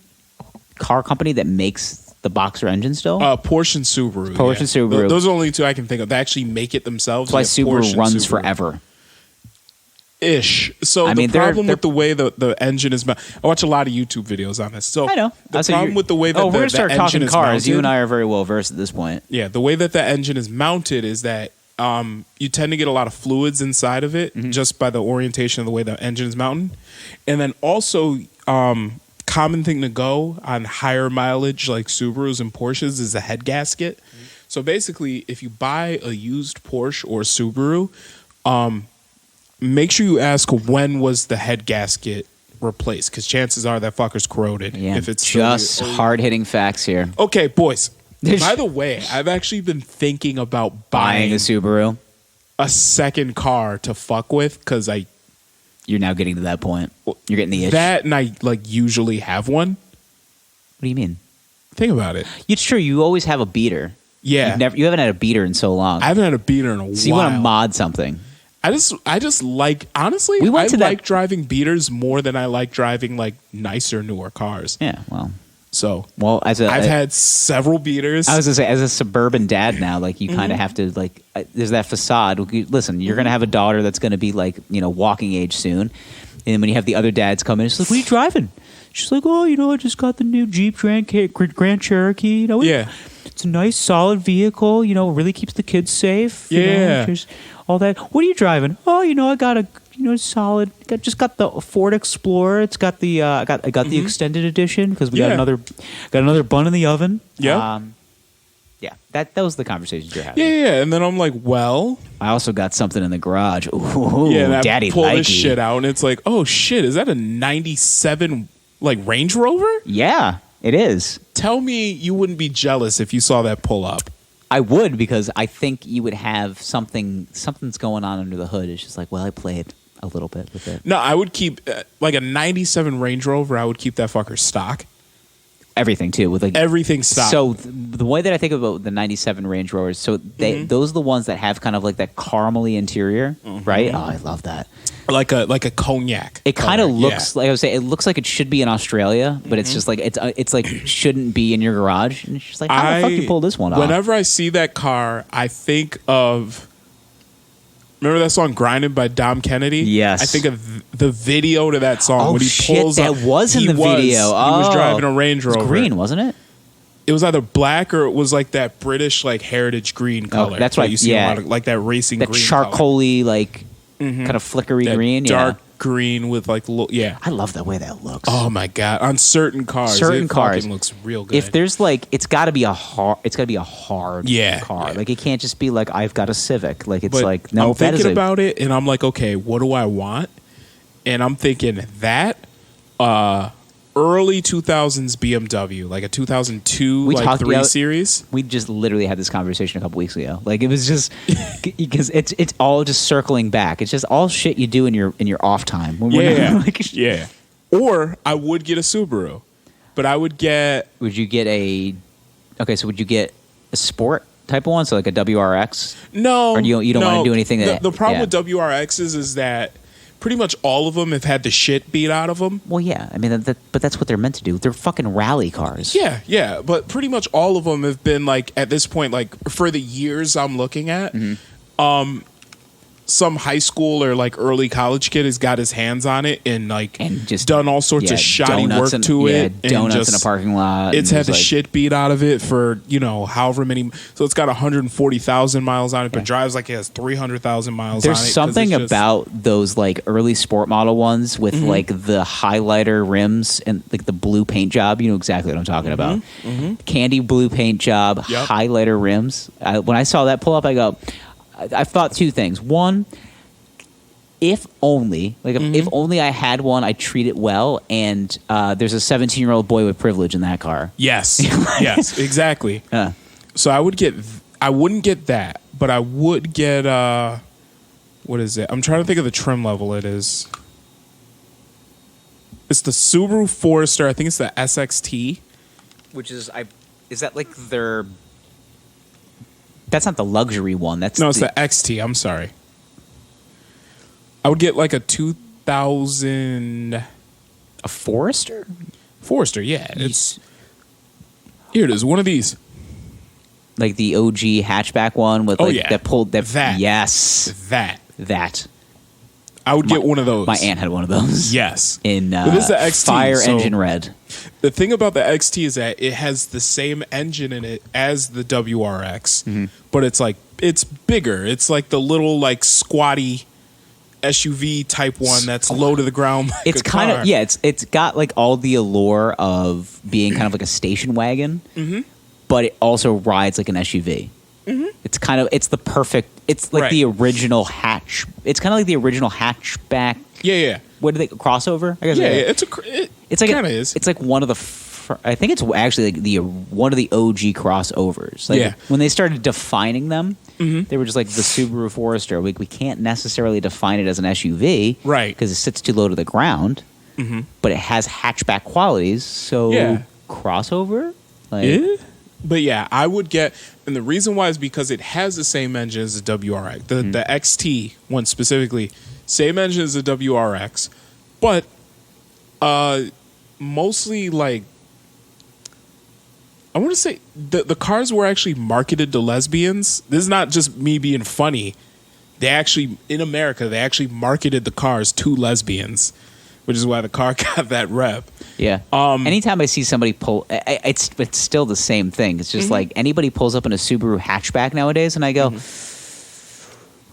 car company that makes the boxer engine still? Porsche and Subaru. Porsche and Subaru. Those are the only two I can think of. They actually make it themselves. That's why Yeah, Porsche Subaru and runs Subaru. forever. Ish. So I the mean, they're- problem with the way the engine is mounted, I watch a lot of YouTube videos on this. So I know. the problem with the way that we're gonna the start engine talking is cars. mounted, You and I are very well versed at this point. yeah, the way that the engine is mounted is that you tend to get a lot of fluids inside of it just by the orientation of the way the engine is mounted. And then also, common thing to go on higher mileage like Subarus and Porsches is the head gasket. So basically, if you buy a used Porsche or Subaru, make sure you ask when was the head gasket replaced, because chances are that fucker's corroded. Yeah, if it's just hard-hitting facts here. Okay, boys. By the way, I've actually been thinking about Buying a Subaru. a second car to fuck with, because You're now getting to that point. You're getting the itch. that and I like usually have one. What do you mean? Think about it. It's true. You always have a beater. Yeah, You haven't had a beater in so long. I haven't had a beater in a while. So you want to mod something. I just like, honestly, We went I to that- like driving beaters more than I like driving like nicer, newer cars. Yeah, well, So as I've had several beaters. I was gonna say, as a suburban dad now, like you kind of have to like. There's that facade. Listen, you're gonna have a daughter that's gonna be like walking age soon, and when you have the other dads come in, it's like, "What are you driving?" She's like, "Oh, I just got the new Jeep Grand Cherokee. Yeah. It's a nice, solid vehicle. Really keeps the kids safe. Yeah. There's all that. What are you driving? Oh, I got a solid. Just got the Ford Explorer. It's got the I got the extended edition because we got another bun in the oven. Yeah. Yeah. That was the conversation you're having. Yeah. And then I'm like, well, I also got something in the garage. Ooh, yeah. And I daddy pull likey. this shit out, and it's like, oh shit, is that a '97 like Range Rover? Yeah, it is. Tell me you wouldn't be jealous if you saw that pull up. I would, because I think you would have something's going on under the hood. It's just like, well, I played a little bit with it. No, I would keep like a '97 Range Rover. I would keep that fucker stock. Everything too, with like Everything stock. So the way that I think about the '97 Range Rovers, so those are the ones that have kind of like that caramely interior, right? Oh, I love that. Like a cognac. It kind of color, looks like I would say. It looks like it should be in Australia, but it's just like it's like shouldn't be in your garage. And it's just like, how the fuck you pull this one off? Whenever I see that car, I think of. Remember that song "Grinding" by Dom Kennedy? Yes. I think of the video to that song Oh when he shit, pulls that up. was in the video. He was Oh. driving a Range Rover. It was green, wasn't it? It was either black or it was like that British like heritage green color. that's that right, You see yeah. a lot of, like that racing That green color. charcoaly, like kind of flickery That green. dark Yeah, green with like yeah. I love the way that looks. Oh my god! On certain cars, Certain it cars. fucking looks real good. If there's like, it's got to be a hard Yeah, car. yeah. Like it can't just be like I've got a Civic. Like it's But like no, I'm that is thinking a, about it, and I'm like, okay, what do I want? And I'm thinking that early 2000s BMW, like a 2002 We like talked 3 about- Series. We just literally had this conversation a couple weeks ago. Like it was just because it's all just circling back. It's just all shit you do in your off time. When we're Yeah, not, like, yeah. Or I would get a Subaru, but I would get Would you get a? Okay, so would you get a sport type of one? So like a WRX? no. Or you don't no. want to do anything that The problem yeah. with WRXs is that pretty much all of them have had the shit beat out of them. Well, yeah. I mean, but that's what they're meant to do. They're fucking rally cars. Yeah, but pretty much all of them have been like at this point, like for the years I'm looking at, some high school or like early college kid has got his hands on it and like And just done all sorts of shoddy work to it. and Donuts just, in a parking lot. It's and had the like, shit beat out of it for however many. So it's got 140,000 miles on it, but drives like it has 300,000 miles. There's on it 'cause something it's just- about those like early sport model ones with like the highlighter rims and like the blue paint job. You know exactly what I'm talking about. Candy blue paint job, Yep. highlighter rims. When I saw that pull up, I go, I've thought two things. One, if only if only I had one, I'd treat it well. And there's a 17-year-old boy with privilege in that car. Yes, yes, exactly. Uh, So I wouldn't get that, but I would get what is it? I'm trying to think of the trim level it is. It's the Subaru Forester. I think it's the SXT. which is that like their? That's not the luxury one. That's No, it's the XT. I'm sorry. I would get like a 2000 a Forester. Forester. Yeah, it's here. It is one of these. Like the OG hatchback one with Oh, like yeah. that pulled that. That. Yes, That. that. I would get one of those. My aunt had one of those. Yes. In But this is the XT, fire so engine red. the thing about the XT is that it has the same engine in it as the WRX, but it's bigger. It's like the little like squatty SUV type one that's low to the ground. Like It's kind of it's got like all the allure of being kind of like a station wagon, but it also rides like an SUV. It's the perfect. It's like the original hatch. It's kind of like the original hatchback. Yeah. What do they crossover? I guess It's like kind of is. It's like one of the. I think it's actually like one of the OG crossovers. Like when they started defining them, they were just like the Subaru Forester. We can't necessarily define it as an SUV, right? Because it sits too low to the ground, but it has hatchback qualities. So crossover, like. But yeah, I would get, and the reason why is because it has the same engine as the WRX. The XT one specifically, same engine as the WRX, but mostly like, I want to say the cars were actually marketed to lesbians. This is not just me being funny. They actually, in America, they actually marketed the cars to lesbians, which is why the car got that rep. Yeah. Anytime I see somebody pull, it's still the same thing. It's just like anybody pulls up in a Subaru hatchback nowadays, and I go,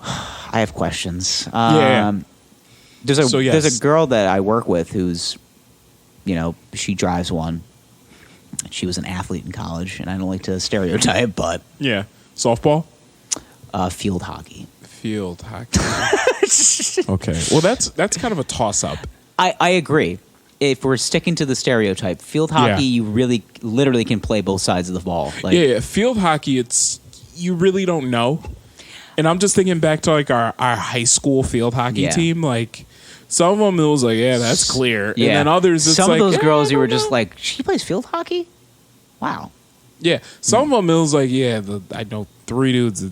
I have questions. There's a girl that I work with who's, she drives one. She was an athlete in college, and I don't like to stereotype, but softball, field hockey. Field hockey. Okay. Well, that's kind of a toss up. I agree. If we're sticking to the stereotype, field hockey, you really, literally can play both sides of the ball. Like, field hockey, you really don't know. And I'm just thinking back to like our high school field hockey team. Like some of them, it was like, that's clear. Yeah. And then others, it's some like, of those girls, you were just like, she plays field hockey? Wow. Yeah. Some of them, it was like, I know 3 dudes,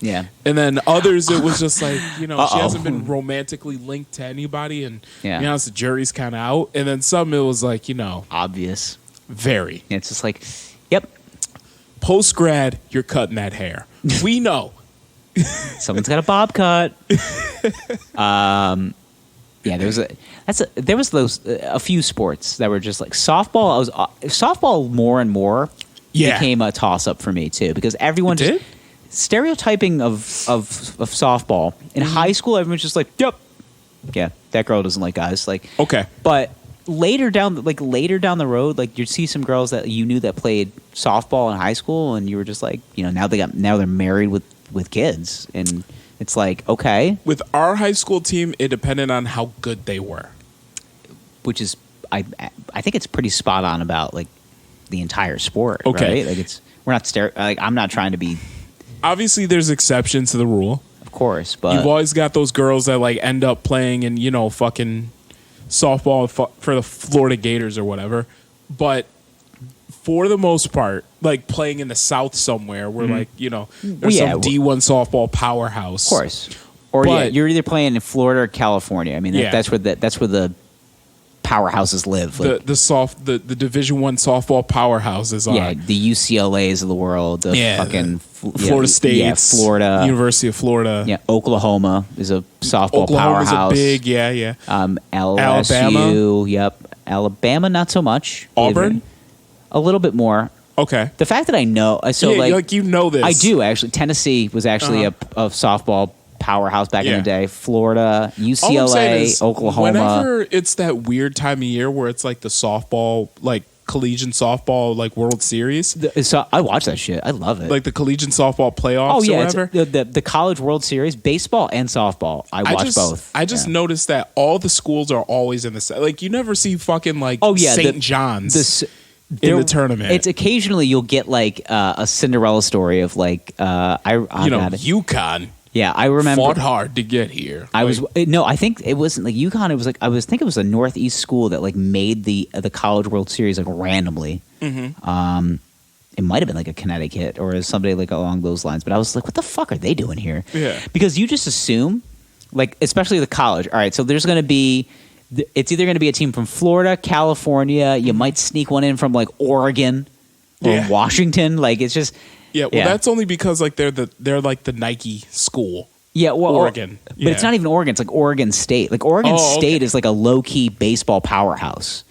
Yeah. And then others, it was just like, she hasn't been romantically linked to anybody. And, to be honest, the jury's kind of out. And then some, it was like, obvious. Very. It's just like, yep. Post-grad, you're cutting that hair. We know. Someone's got a bob cut. There was a few sports that were just like softball. Softball more and more became a toss up for me too, because everyone just stereotyping of softball in high school. Everyone's just like, yep, yeah, that girl doesn't like guys. Like, okay, but later down the road, like you'd see some girls that you knew that played softball in high school, and you were just like, now they're married with kids, and it's like, okay. With our high school team, it depended on how good they were, which is I think it's pretty spot on about like the entire sport. Okay, right? Like we're not I'm not trying to be. Obviously, there's exceptions to the rule, of course, but you've always got those girls that like end up playing in fucking softball for the Florida Gators or whatever, but for the most part, like playing in the South somewhere where like, there's some D1 softball powerhouse. Of course. Or you're either playing in Florida or California. I mean, that's where the powerhouses live. Like, the Division I softball powerhouses are. Yeah, the UCLAs of the world, the fucking Florida State, Florida, University of Florida. Yeah, Oklahoma is a softball powerhouse. Oklahoma's a big, LSU, Alabama. Yep. Alabama, not so much. Auburn? A little bit more. Okay. The fact that I know, so like you know this. I do actually. Tennessee was actually a softball powerhouse back in the day. Florida, UCLA, Oklahoma. Whenever it's that weird time of year where it's like the softball, like collegiate softball, like World Series. So I watch that shit. I love it. Like the collegiate softball playoffs. Oh yeah, or whatever. The College World Series, baseball and softball. I watch both. I just noticed that all the schools are always in the like. You never see fucking like St. John's. In the tournament, it's occasionally you'll get like a Cinderella story of like UConn. Yeah, I remember fought hard to get here. I think it wasn't like UConn. It was like I think it was a Northeast school that like made the College World Series like randomly. Mm-hmm. It might have been like a Connecticut or somebody like along those lines. But I was like, what the fuck are they doing here? Yeah, because you just assume, like especially the college. All right, so there's going to be. It's either going to be a team from Florida, California. You might sneak one in from like Oregon or Washington. Like it's just that's only because like they're like the Nike school. Yeah, well, Oregon. But it's not even Oregon. It's like Oregon State. Like Oregon State is like a low-key baseball powerhouse.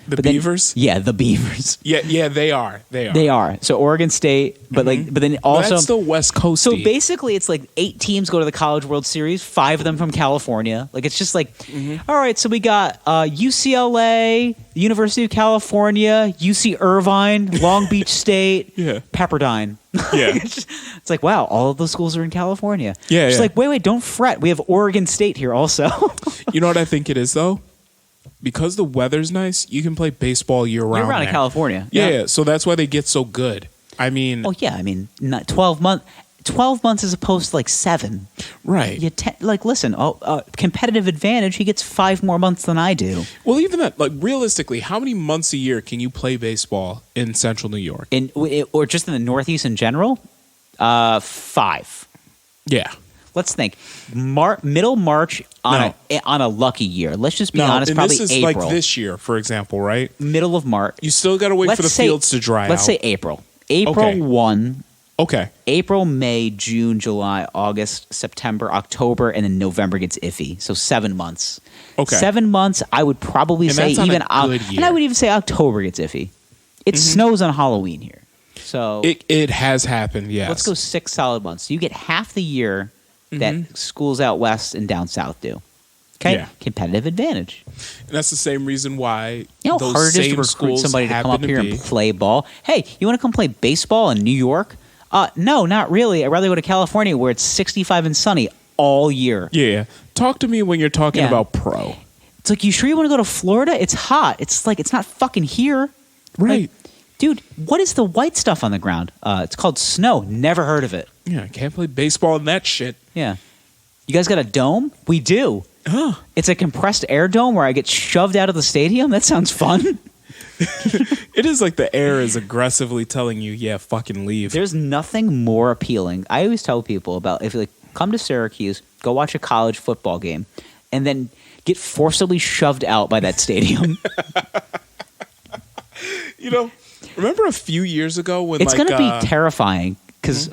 The Beavers? Yeah, the Beavers. Yeah, they are. They are. So Oregon State, but but then also that's still West Coast. So basically, it's like 8 teams go to the College World Series, 5 of them from California. Like it's just like, all right. So we got UCLA, University of California, UC Irvine, Long Beach State, Pepperdine. Yeah, it's like wow, all of those schools are in California. Yeah, it's like wait, don't fret. We have Oregon State here also. You know what I think it is though? Because the weather's nice, you can play baseball year-round. Year-round in California. Yeah, so that's why they get so good. I mean... Oh, yeah, I mean, not 12 months. 12 months as opposed to like 7. Right. Listen, competitive advantage, he gets 5 more months than I do. Well, even that, like, realistically, how many months a year can you play baseball in central New York? Or just in the Northeast in general? 5. Yeah. Let's think. Middle March on a lucky year. Let's just be honest. And probably this is April. like this year, for example, right? Middle of March. You still got to wait for the fields to dry out. Let's say April. April 1. Okay. April, May, June, July, August, September, October, and then November gets iffy. So 7 months. Okay. 7 months. I would probably say even and I would even say October gets iffy. It snows on Halloween here. So it has happened. Yes. Let's go 6 solid months. So you get half the year that schools out west and down south do. Okay? Yeah. Competitive advantage. And that's the same reason why you know those how hard it is to same recruit schools somebody to come up here be. and play ball? Hey, you want to come play baseball in New York? No, not really. I'd rather go to California where it's 65 and sunny all year. Yeah. Talk to me when you're talking about pro. It's like, you sure you want to go to Florida? It's hot. It's like, it's not fucking here. Right. Like, dude, what is the white stuff on the ground? It's called snow. Never heard of it. Yeah, I can't play baseball in that shit. Yeah. You guys got a dome? We do. Oh. It's a compressed air dome where I get shoved out of the stadium. That sounds fun. It is like the air is aggressively telling you, yeah, fucking leave. There's nothing more appealing. I always tell people about if you come to Syracuse, go watch a college football game, and then get forcibly shoved out by that stadium. You know, remember a few years ago when it's going to be terrifying. Because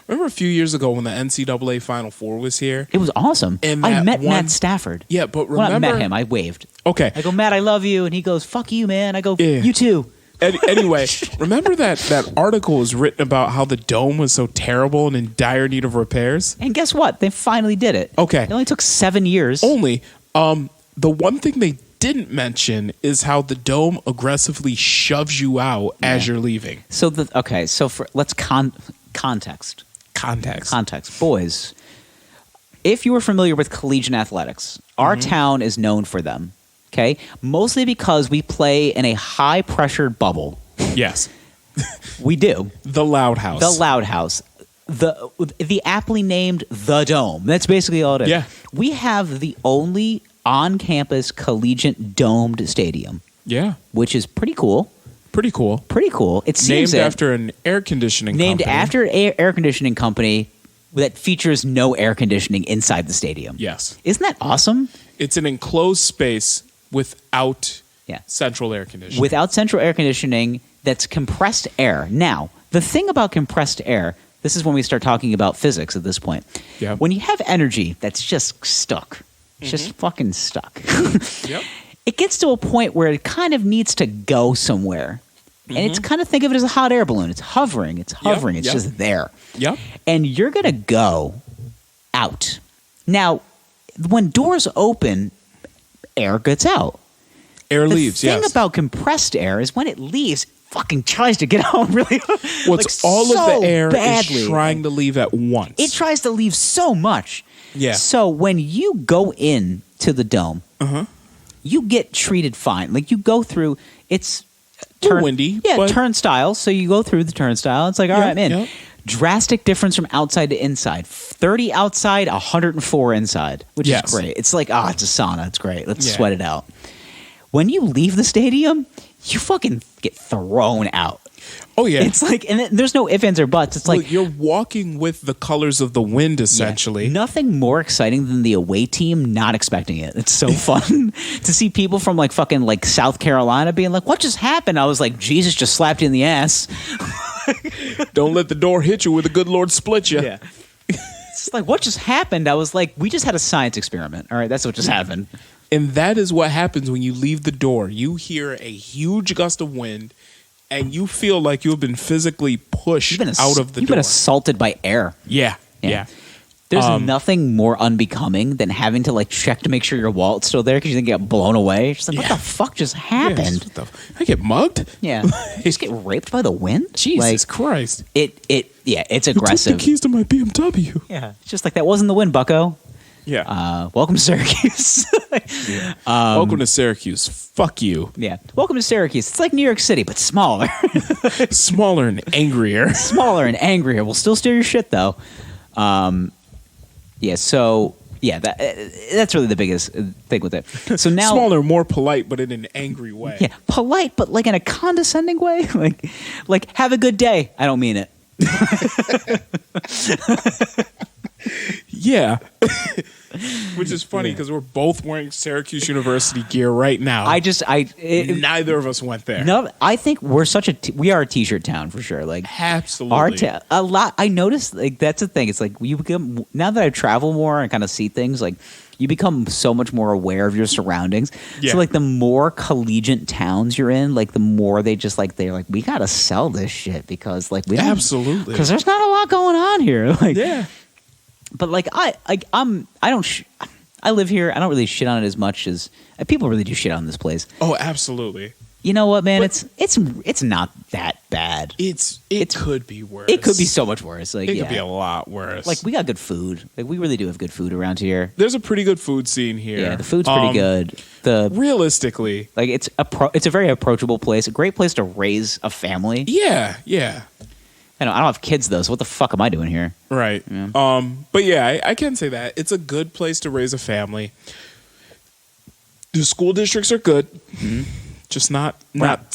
remember a few years ago when the NCAA Final Four was here? It was awesome. And I met Matt Stafford. Yeah, but remember... When I met him, I waved. Okay. I go, Matt, I love you. And he goes, fuck you, man. I go, you too. Anyway, remember that article was written about how the dome was so terrible and in dire need of repairs? And guess what? They finally did it. Okay. It only took 7 years. Only. The one thing they didn't mention is how the dome aggressively shoves you out as you're leaving. So let's context. Boys, if you were familiar with collegiate athletics, our town is known for them. Okay, mostly because we play in a high pressured bubble. Yes, we do. The Loud House. The aptly named the Dome. That's basically all it is. Yeah, we have the only on-campus collegiate domed stadium. Yeah, which is pretty cool. Pretty cool. It seems named after an air conditioning company. Named after an air conditioning company that features no air conditioning inside the stadium. Yes. Isn't that awesome? It's an enclosed space without central air conditioning. Without central air conditioning, that's compressed air. Now, the thing about compressed air, this is when we start talking about physics at this point. Yeah. When you have energy that's just stuck, just fucking stuck. Yep. It gets to a point where it kind of needs to go somewhere. And it's kind of, think of it as a hot air balloon. It's hovering. It's just there. Yep. And you're going to go out. Now, when doors open, air gets out. Air leaves, The thing about compressed air is when it leaves, it fucking tries to get out really all of the air is trying to leave at once. It tries to leave so much. Yeah. So when you go in to the dome, you get treated fine. Like you go through, it's windy. Yeah, turnstiles. So you go through the turnstile. It's like, all right, man. Yeah. Drastic difference from outside to inside. 30 outside, 104 inside, which is great. It's like, it's a sauna. It's great. Let's sweat it out. When you leave the stadium, you fucking get thrown out. Oh, yeah. It's like, and there's no ifs, ands, or buts. It's like you're walking with the colors of the wind, essentially. Yeah. Nothing more exciting than the away team not expecting it. It's so fun to see people from fucking South Carolina being like, what just happened? I was like, Jesus just slapped you in the ass. Don't let the door hit you where the good Lord split you. Yeah. It's like, what just happened? I was like, we just had a science experiment. All right, that's what just happened. And that is what happens when you leave the door. You hear a huge gust of wind, and you feel like you've been physically pushed out of the door. You've been assaulted by air. Yeah. There's nothing more unbecoming than having to like check to make sure your wallet's still there because you think you get blown away. It's like, what the fuck just happened? I get mugged? Yeah. Just get raped by the wind? Jesus Christ. It's You aggressive. took the keys to my BMW. Yeah. It's just like, that wasn't the wind, bucko. Yeah. Welcome to Syracuse. Welcome to Syracuse. Fuck you. Yeah. Welcome to Syracuse. It's like New York City, but smaller. Smaller and angrier. Smaller and angrier. We'll still steal your shit, though. That's really the biggest thing with it. So now, smaller, more polite, but in an angry way. Yeah, polite, but like in a condescending way. like have a good day. I don't mean it. Yeah. Which is funny because we're both wearing Syracuse University gear right now. Neither of us went there. No, I think we're we are a t-shirt town for sure. Like absolutely, a lot. I noticed like that's the thing. It's like you become, now that I travel more and kind of see things, like you become so much more aware of your surroundings. Yeah. So like the more collegiate towns you're in, like the more they're like we gotta sell this shit because like we don't, absolutely, because there's not a lot going on here. Like yeah. But like I live here. I don't really shit on it as much as people really do shit on this place. Oh, absolutely. You know what, man? But it's not that bad. It could be worse. It could be so much worse. Like it could be a lot worse. Like we got good food. Like we really do have good food around here. There's a pretty good food scene here. Yeah, the food's pretty good. Realistically, like it's a very approachable place. A great place to raise a family. Yeah. I don't have kids though, so what the fuck am I doing here? Right. Yeah. But yeah, I can say that it's a good place to raise a family. The school districts are good, just not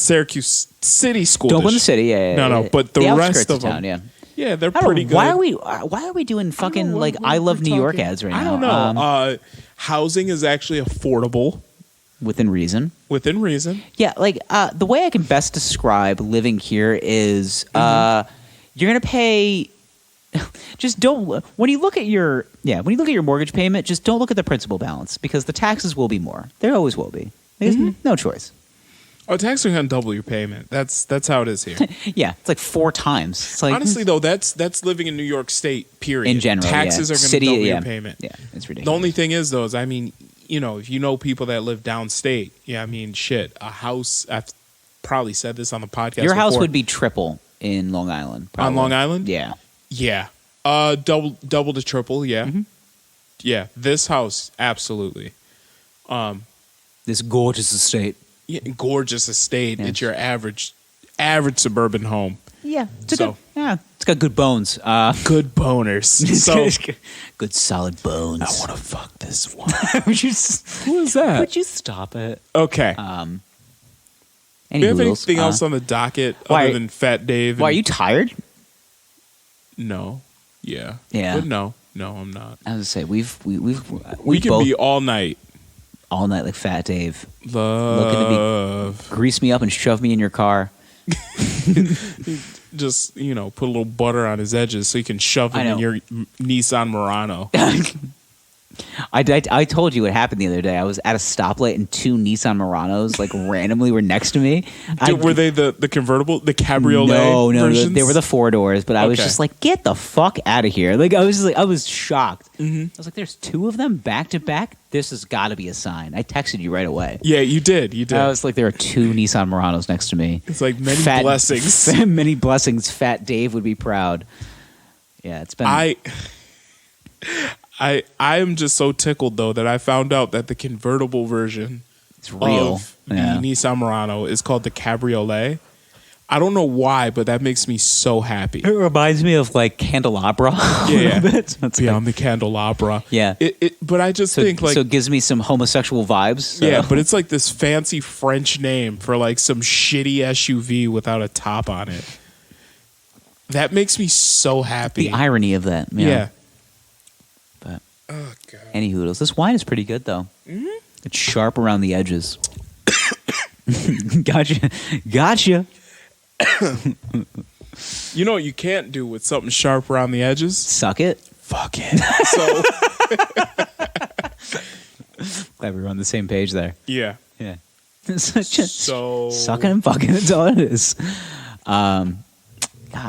Syracuse City school. Don't go in the district. city, yeah. No, but the rest of town, them, yeah, they're pretty good. Why are we doing fucking like I Love New York ads right now? I don't know. Housing is actually affordable. Within reason. Yeah, like the way I can best describe living here is you're gonna pay. Just don't. When you look at your mortgage payment, just don't look at the principal balance because the taxes will be more. There always will be. There's no choice. Oh, taxes are gonna double your payment. That's how it is here. Yeah, it's like 4 times. It's like, honestly though, that's living in New York State. Period. In general, taxes are gonna double your payment. Yeah, it's ridiculous. The only thing is though, is I mean, if you know people that live downstate, a house. I've probably said this on the podcast. Your house before. would be triple in Long Island. Probably. On Long Island? Yeah. Yeah. Double to triple, yeah. Yeah. This house, absolutely. This gorgeous estate. Yeah, gorgeous estate. Yeah. It's your average suburban home. Yeah. It's got good bones. Good boners. So good solid bones. I want to fuck this one. Who is that? Would you stop it? Okay. Do you have anything else on the docket other than Fat Dave? Why are you tired? No. Yeah. Yeah. But no, I'm not. I was gonna say we can both, be all night like Fat Dave. Looking to grease me up and shove me in your car. Just put a little butter on his edges so you can shove him in your Nissan Murano. I told you what happened the other day. I was at a stoplight and 2 Nissan Muranos like randomly were next to me. Were they the convertible, the cabriolet? No, versions? they were the 4 doors. But I was just like, get the fuck out of here! Like I was shocked. I was like, there's 2 of them back to back. This has got to be a sign. I texted you right away. Yeah, you did. I was like, there are 2 Nissan Muranos next to me. It's like many blessings. Many blessings. Fat Dave would be proud. Yeah, it's been. I am just so tickled though that I found out that the convertible version of the Nissan Murano is called the Cabriolet. I don't know why, but that makes me so happy. It reminds me of like Candelabra. Yeah, Beyond the Candelabra. Yeah, but I just think like so it gives me some homosexual vibes. So. Yeah, but it's like this fancy French name for like some shitty SUV without a top on it. That makes me so happy. The irony of that. Yeah. But oh god. Any hoodles. This wine is pretty good though. It's sharp around the edges. Gotcha. You know what you can't do with something sharp around the edges? Suck it. Fucking. So Glad we were on the same page there. yeah. Yeah. Just So sucking and fucking. That's all it is. God,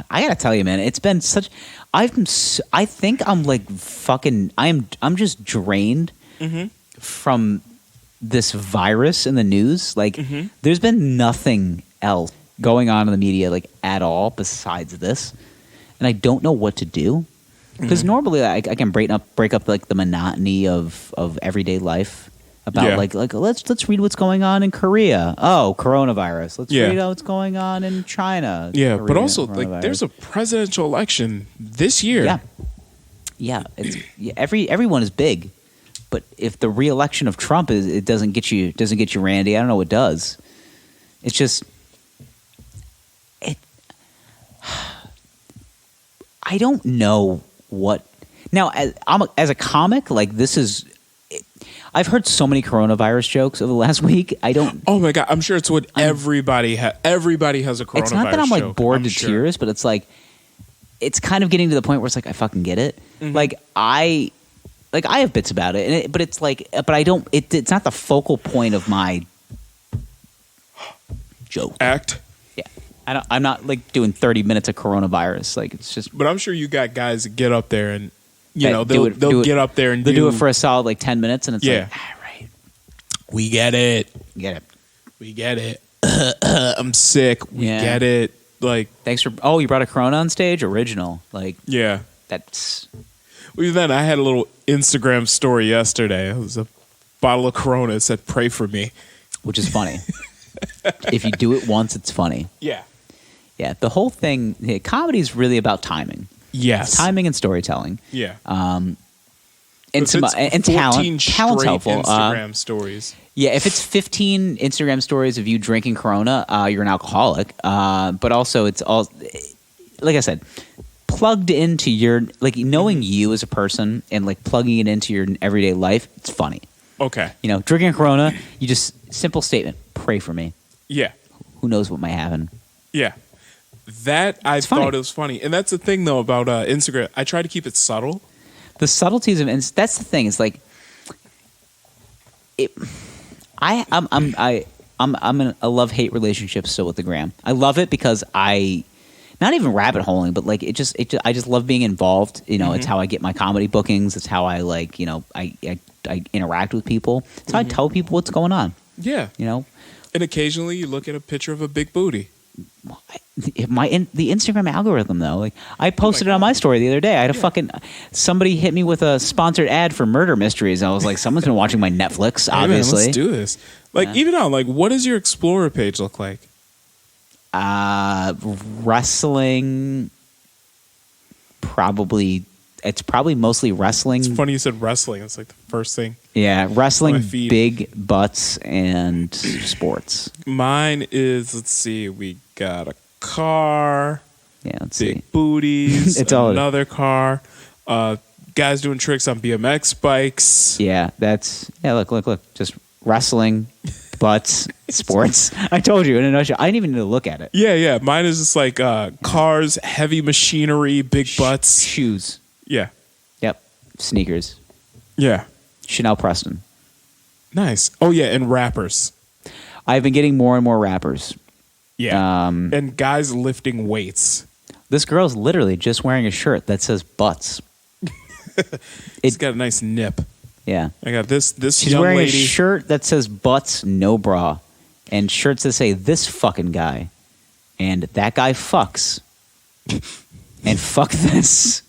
I gotta tell you, man, it's been such. I think I'm like fucking. I'm just drained from this virus in the news. Like, there's been nothing else going on in the media like at all besides this, and I don't know what to do. Because normally I can break up like the monotony of everyday life about like let's read what's going on in Korea. Oh, coronavirus. Let's read out what's going on in China. yeah, Korea, but also like coronavirus. there's a presidential election this year. Yeah. It's everyone is big, but if the re-election of Trump doesn't get you Randy, I don't know what does. It's just I don't know what now. As a comic, like this is. I've heard so many coronavirus jokes over the last week. I don't. Oh my god! I'm sure it's what everybody has. Everybody has a coronavirus. It's not that I'm like joke, bored I'm to sure. tears, but it's like it's kind of getting to the point where it's like I fucking get it. Like I have bits about it, but it's like, but I don't. It's not the focal point of my joke. Act. Yeah, I'm not like doing 30 minutes of coronavirus. Like it's just. But I'm sure you got guys that get up there and you that know do they'll it- get up there and they'll do it for a solid like 10 minutes, and it's Yeah. like, all right, we get it. get it. We get it. I'm sick. We Yeah. get it. Like Thanks for. Oh, you brought a Corona on stage? Original. Like yeah. that's. Well, then I had a little Instagram story yesterday. It was a bottle of Corona. It said, "Pray for me." Which is funny. If you do it once, it's funny. Yeah. Yeah, the whole thing. Comedy is really about timing. Yes. Timing and storytelling. Yeah. And If some it's and 14 talent. Talent's straight helpful. Instagram stories. Yeah, if it's 15 Instagram stories of you drinking Corona, you're an alcoholic. But also, it's all like I said, plugged into your like knowing you as a person and like plugging it into your everyday life. It's funny. Okay. You know, drinking Corona, you just simple statement: pray for me. Yeah. Who knows what might happen? Yeah. That I It's funny. thought it was funny. And that's the thing though about Instagram. I try to keep it subtle. The subtleties of that's the thing. It's like it. I'm in a love-hate relationship still with the gram. I love it because not even rabbit holing, but like I just love being involved. You know, it's how I get my comedy bookings. It's how I like, you know, I interact with people. It's how I tell people what's going on. Yeah. You know, And occasionally you look at a picture of a big booty. the Instagram algorithm though, like I posted it on my story the other day. I had a fucking somebody hit me with a sponsored ad for murder mysteries. I was like, someone's been watching my Netflix, Hey, man, obviously. let's do this. Like even on like what does your Explorer page look like? Wrestling, it's probably mostly wrestling. It's funny you said wrestling. It's like the first thing. Yeah, wrestling, my feed. big butts, and sports. Mine is, let's see, we got a car, Yeah, let's big see. booties, It's all- another car, guys doing tricks on BMX bikes. Yeah, look. Just wrestling, butts, sports. I told you in a nutshell. I didn't even need to look at it. Yeah. Mine is just like cars, heavy machinery, big butts. Shoes. Yeah. Yep. Sneakers. Yeah. Chanel Preston. Nice. Oh, yeah. And rappers. I've been getting more and more rappers. Yeah. And guys lifting weights. This girl's literally just wearing a shirt that says butts. It's got a nice nip. Yeah. I got this She's young wearing lady. a shirt that says butts, no bra. And shirts that say this fucking guy. And that guy fucks. And fuck this.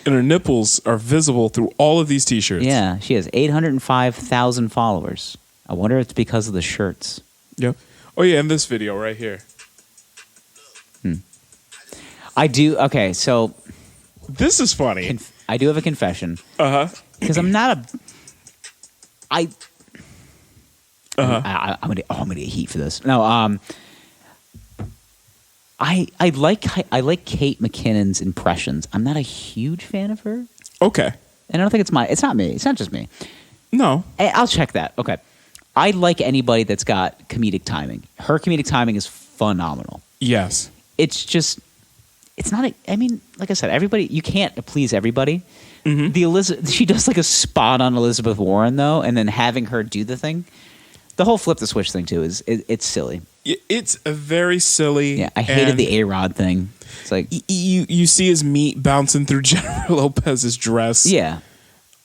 And her nipples are visible through all of these T-shirts. Yeah, she has 805,000 followers. I wonder if it's because of the shirts. Yep. Oh, yeah, and this video right here. I do. Okay, so This is funny. I do have a confession. Uh-huh. Because I'm not a. I'm gonna get heat for this. No, I like Kate McKinnon's impressions. I'm not a huge fan of her, Okay. and I don't think it's not me. It's not just me. No. I'll check that. Okay, I like anybody that's got comedic timing. Her comedic timing is phenomenal. Yes. It's just it's not. I mean, like I said, everybody. You can't please everybody. Mm-hmm. She does like a spot on Elizabeth Warren though, and then having her do the thing. The whole flip the switch thing too it's silly. It's a very silly. Yeah, I hated the A-Rod thing. It's like you see his meat bouncing through Jennifer Lopez's dress. yeah,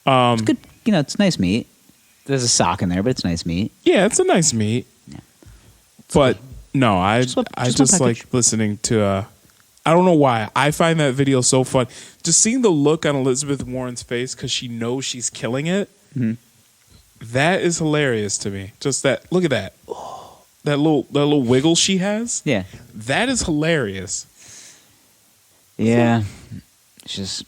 it's good. You know, it's nice meat. There's a sock in there, but it's nice meat. Yeah, it's a nice meat. Yeah. But no, I Just one just like package. listening to. I don't know why. I find that video so fun. Just seeing the look on Elizabeth Warren's face because she knows she's killing it. Mm-hmm. That is hilarious to me. Just that. Look at that. That little wiggle she has. Yeah, That is hilarious. yeah. It's just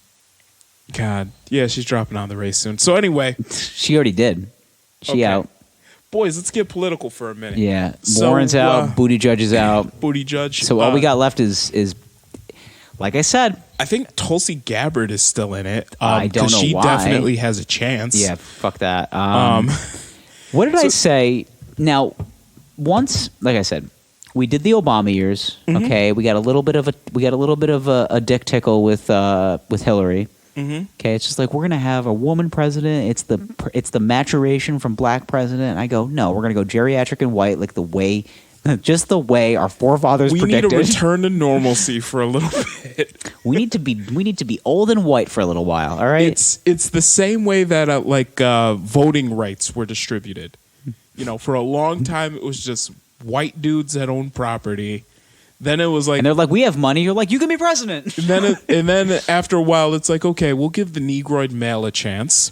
God. Yeah, she's dropping out of the race soon. So anyway, she already did. She Okay. out. boys, let's get political for a minute. Yeah, So, Warren's out. Booty Judge is out. Booty Judge. So all we got left is, like I said. I think Tulsi Gabbard is still in it. I don't 'cause know she why. definitely has a chance. Yeah, fuck that. Um, What did I so- say? Now, once, like I said, we did the Obama years. Mm-hmm. Okay, we got a little bit of a dick tickle with Hillary. Mm-hmm. Okay, it's just like we're gonna have a woman president. It's the maturation from black president. And I go, no, we're gonna go geriatric and white, like just the way our forefathers we predicted. need a return to normalcy for a little bit. we need to be old and white for a little while. All right, It's the same way that voting rights were distributed. You know, for a long time it was just white dudes that owned property. Then it was like, and they're like, we have money. You're like, you can be president. and then after a while, it's like, okay, we'll give the Negroid male a chance.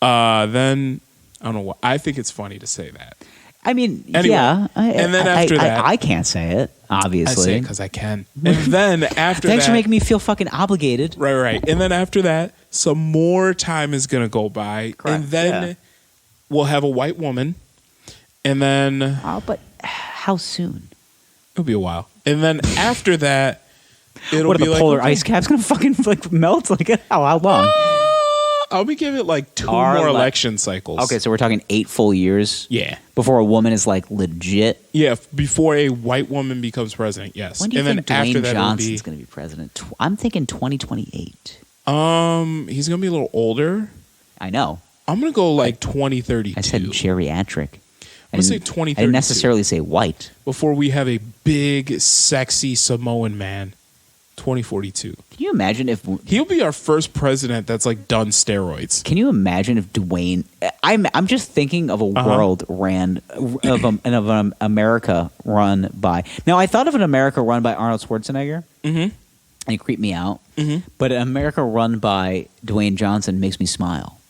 Then I don't know what. I think it's funny to say that. I mean, Anyway, yeah. and then after that, I can't say it. I Obviously, say because I can. And then after thanks that, for making me feel fucking obligated. right. And then after that, some more time is gonna go by, Correct, and then yeah. we'll have a white woman, and then Oh, but how soon? it'll be a while. And then after that, it'll What are be the like polar okay, ice caps gonna fucking like melt? Like how long? I'll be giving it like 2 Our more le- election cycles. Okay, so we're talking 8 full years. Yeah. Before a woman is like legit. Yeah, before a white woman becomes president, yes. When do you and think then after Dwayne that Johnson's it'll going to be president? I'm thinking 2028. be he's gonna be a little older. I know. I'm gonna go like 2032. I said geriatric. I'm gonna say I 2032. didn't necessarily say white. Before we have a big, sexy Samoan man. 2042. Can you imagine if? He'll be our first president that's like done steroids. Can you imagine if Dwayne? I'm just thinking of a world of an America run by. Now I thought of an America run by Arnold Schwarzenegger. Mm-hmm. And he creeped me out. Mm-hmm. But an America run by Dwayne Johnson makes me smile.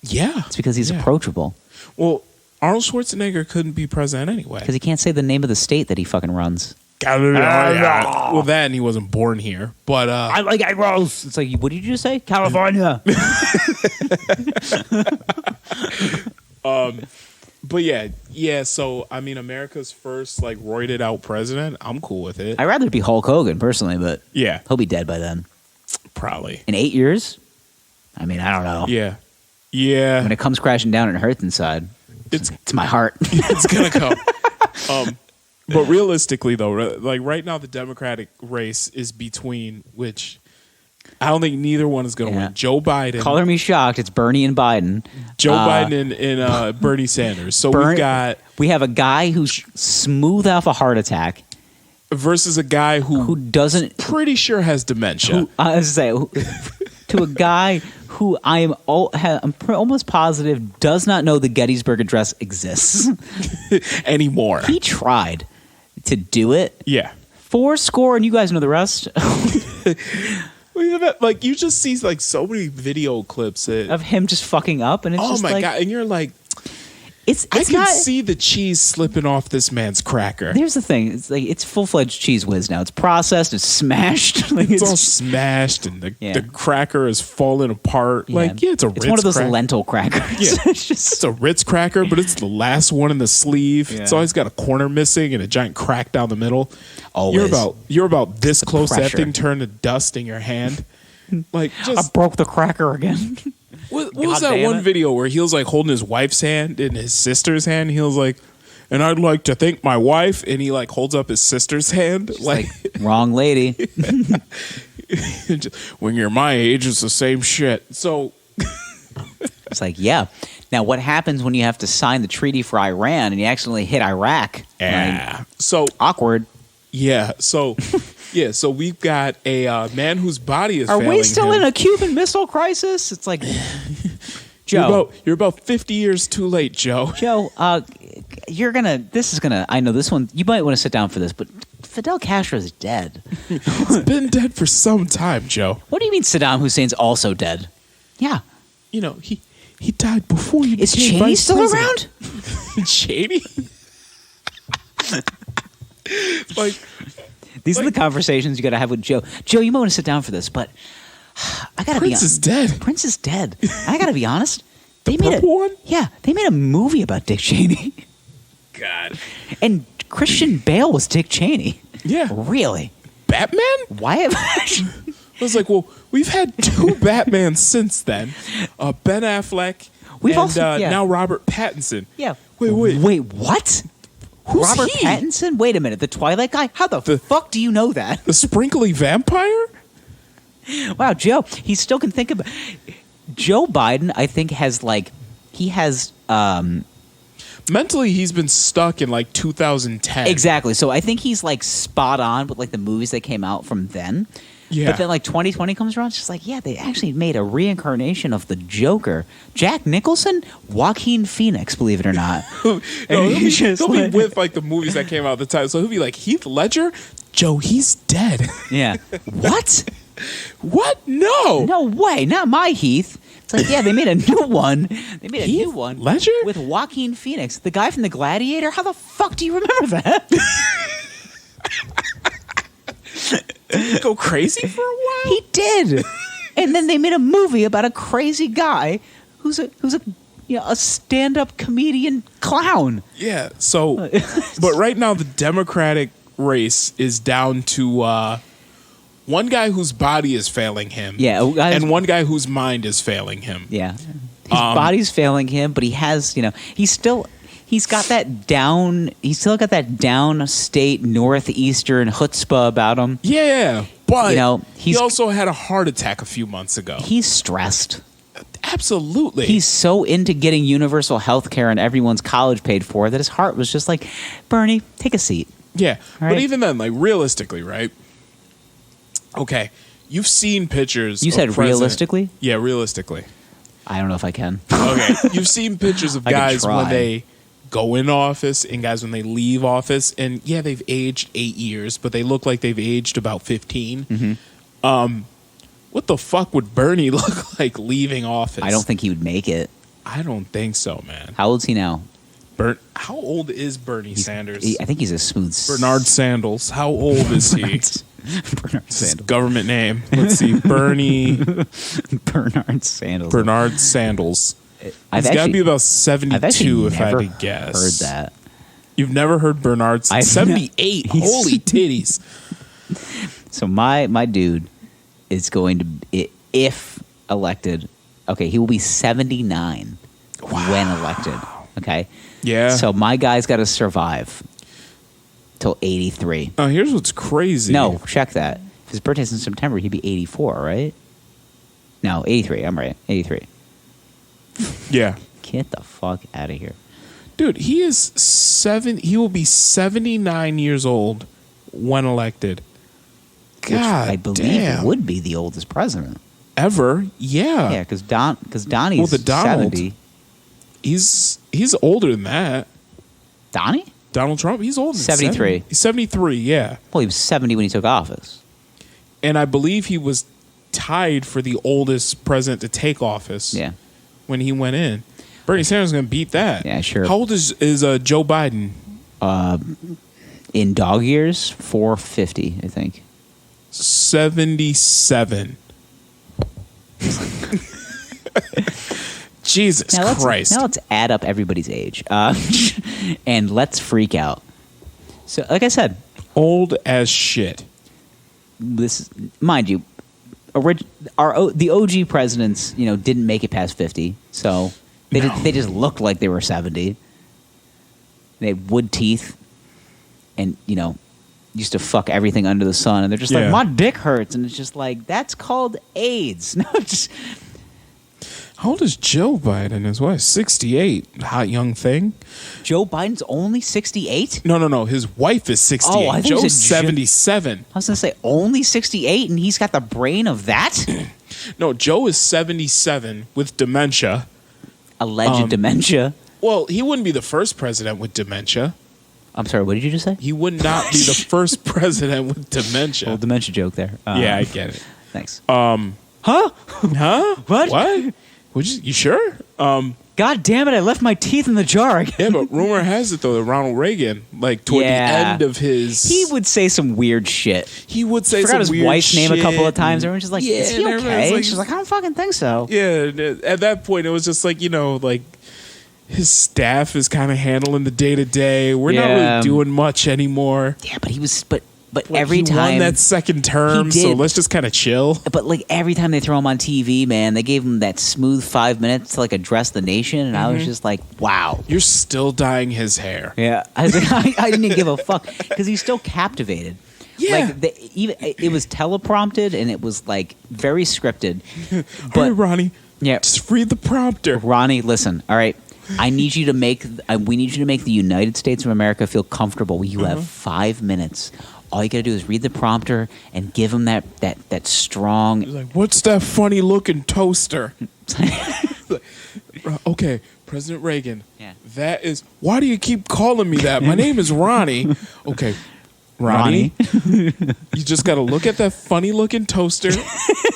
Yeah. It's because he's Yeah. approachable. Well, Arnold Schwarzenegger couldn't be president anyway. Because he can't say the name of the state that he fucking runs. Well, that and he wasn't born here. But I like egg rolls. It's like, what did you just say? California. But yeah. So I mean, America's first like roided out president. I'm cool with it. I'd rather be Hulk Hogan personally, but Yeah, he'll be dead by then. probably. In 8 years? I mean, I don't know. Yeah. When it comes crashing down and it hurts inside, It's it's my heart. it's gonna come. But realistically, though, like right now, the Democratic race is between which I don't think neither one is gonna Yeah. win. Joe Biden, Color me shocked. It's Bernie and Biden. Biden, and Bernie Sanders. So We have a guy who's smooth off a heart attack, versus a guy who doesn't. pretty sure has dementia. I was say to a guy who I'm almost positive does not know the Gettysburg Address exists. Anymore. He tried to do it. Yeah. 4 and you guys know the rest Like you just see like so many video clips of him just fucking up, and it's oh just my like, god! And you're like, it's I can not. see the cheese slipping off this man's cracker. Here's the thing: it's full-fledged cheese whiz now. It's processed. It's smashed. Like It's all smashed, and the cracker is falling apart. Like it's a Ritz one of those cracker. lentil crackers. Yeah. It's just It's a Ritz cracker, but it's the last one in the sleeve. Yeah. It's always got a corner missing and a giant crack down the middle. Always. You're about this close to that pressure. thing turned to dust in your hand. Like I just broke the cracker again. what was God that damn one it. video where he was like holding his wife's hand and his sister's hand? He was like, and I'd like to thank my wife. And he like holds up his sister's hand. Like, wrong lady. When you're my age, it's the same shit. So It's like, yeah. Now, what happens when you have to sign the treaty for Iran and you accidentally hit Iraq? yeah. So Awkward. yeah. So yeah. So we've got a man whose body is. Are failing we still him. in a Cuban Missile Crisis? It's like, Joe. You're about 50 years too late, Joe. Joe, I know this one, you might want to sit down for this, but Fidel Castro's dead. He's been dead for some time, Joe. What do you mean Saddam Hussein's also dead? Yeah. You know, he died before you Is became Cheney vice still president. around? Cheney? Like, These are the conversations you got to have with Joe. Joe, you might want to sit down for this, but I got to be Prince is dead. Prince is dead. I got to be honest. They purple one? Yeah, they made a movie about Dick Cheney. God. And Christian Bale was Dick Cheney. Yeah. Really? Batman? Why have I was like, well, we've had two Batmans since then. Ben Affleck We've and also- yeah. now Robert Pattinson. Yeah. Wait. Wait, what? Who's Robert he? Pattinson? Wait a minute. The Twilight guy? How the fuck do you know that? The sprinkly vampire? Wow, Joe, he still can think about. Joe Biden, I think, has Mentally, he's been stuck in like 2010. exactly. So I think he's like spot on with like the movies that came out from then. Yeah. But then like 2020 comes around, it's just like, yeah, they actually made a reincarnation of the Joker. Jack Nicholson, Joaquin Phoenix, believe it or not. No, And he'll he's just be like- with like the movies that came out at the time. So he'll be like, Heath Ledger? Joe, he's dead. Yeah. What? What? No. No way, not my Heath. It's like, yeah, they made a new one. They made a Heath new one. Ledger? With Joaquin Phoenix, the guy from The Gladiator. How the fuck do you remember that? Did he go crazy for a while? He did. And then they made a movie about a crazy guy who's a stand-up comedian clown. Yeah. So, but right now the Democratic race is down to one guy whose body is failing him. Yeah, and one guy whose mind is failing him. Yeah. His body's failing him, but he has, he's still got that downstate northeastern chutzpah about him. Yeah, but he he's also had a heart attack a few months ago. He's stressed. Absolutely. He's so into getting universal health care and everyone's college paid for that his heart was just like, Bernie, take a seat. Yeah, All but right. even then, like realistically, right? Okay, you've seen pictures. You of said President- realistically? Yeah, realistically. I don't know if I can. Okay, you've seen pictures of I can guys when try. they go in office and guys when they leave office, and yeah, they've aged 8 years, but they look like they've aged about 15. Mm-hmm. What the fuck would Bernie look like leaving office? I don't think he would make it. I don't think so, man. How old's he now? How old is Bernie Sanders? I think he's a smooth. Bernard Sandals. How old is he? Bernard His Sandals. government name. Let's see. Bernie Bernard Sandals. Bernard Sandals. I've He's got to actually- be about I've 72 actually if I never had to guess. heard that. You've never heard Bernard? I've 78. He's- Holy titties. So my dude is going to, if elected, okay, he will be 79 when elected. Okay. Yeah. So my guy's got to survive till 83. Oh, here's what's crazy. No, check that. If his birthday's in September, he'd be 84, right? No, 83. I'm right. 83. Yeah. Get the fuck out of here. Dude, he will be 79 years old when elected. Which God I believe damn. would be the oldest president. Ever? Yeah. Yeah, because Donnie's Well, the Donald. 70. He's older than that. Donnie? Donald Trump, he's older than 73. 70. He's 73, yeah. Well, he was 70 when he took office. And I believe he was tied for the oldest president to take office Yeah. when he went in. Bernie Sanders is going to beat that. Yeah, sure. How old is Joe Biden? In dog years, 450, I think. 77. Jesus Christ. Now let's add up everybody's age. And let's freak out. So, like I said, Old as shit. this, mind you, the OG presidents, didn't make it past 50. So they No. they just looked like they were 70. they had wood teeth, and used to fuck everything under the sun, and they're just like, my dick hurts, and it's just like, that's called AIDS. No, just. How old is Joe Biden? His wife, 68. Hot young thing. Joe Biden's only 68? No. His wife is 68. Oh, I think you Joe's said 77. I was going to say only 68, and he's got the brain of that? No, Joe is 77 with dementia. Alleged dementia. Well, he wouldn't be the first president with dementia. I'm sorry, what did you just say? He would not be the first president with dementia. Little dementia joke there. Yeah, I get it. Thanks. Huh? What? You sure? God damn it, I left my teeth in the jar. Yeah, but rumor has it, though, that Ronald Reagan, like, toward the end of his... He would say some weird shit. He would say forgot some his weird wife's shit. name a couple of times. Everyone's just like, is he okay? Like, she's like, I don't fucking think so. Yeah, at that point, it was just like, like, his staff is kind of handling the day-to-day. We're not really doing much anymore. Yeah, but he was... But Like, every time he won that second term, so let's just kind of chill. But like every time they throw him on TV, man, they gave him that smooth 5 minutes to like address the nation, and I was just like, wow. You're still dyeing his hair. Yeah, I was like, I didn't give a fuck because he's still captivated. Yeah, like it was teleprompted and it was like very scripted. All right, Ronnie. Yeah, just read the prompter. Ronnie, listen. All right. We need you to make the United States of America feel comfortable. You have 5 minutes. All you gotta do is read the prompter and give him that strong. He's like, what's that funny looking toaster? Okay, President Reagan. Yeah. That is. Why do you keep calling me that? My name is Ronnie. Okay, Ronnie. You just gotta look at that funny looking toaster,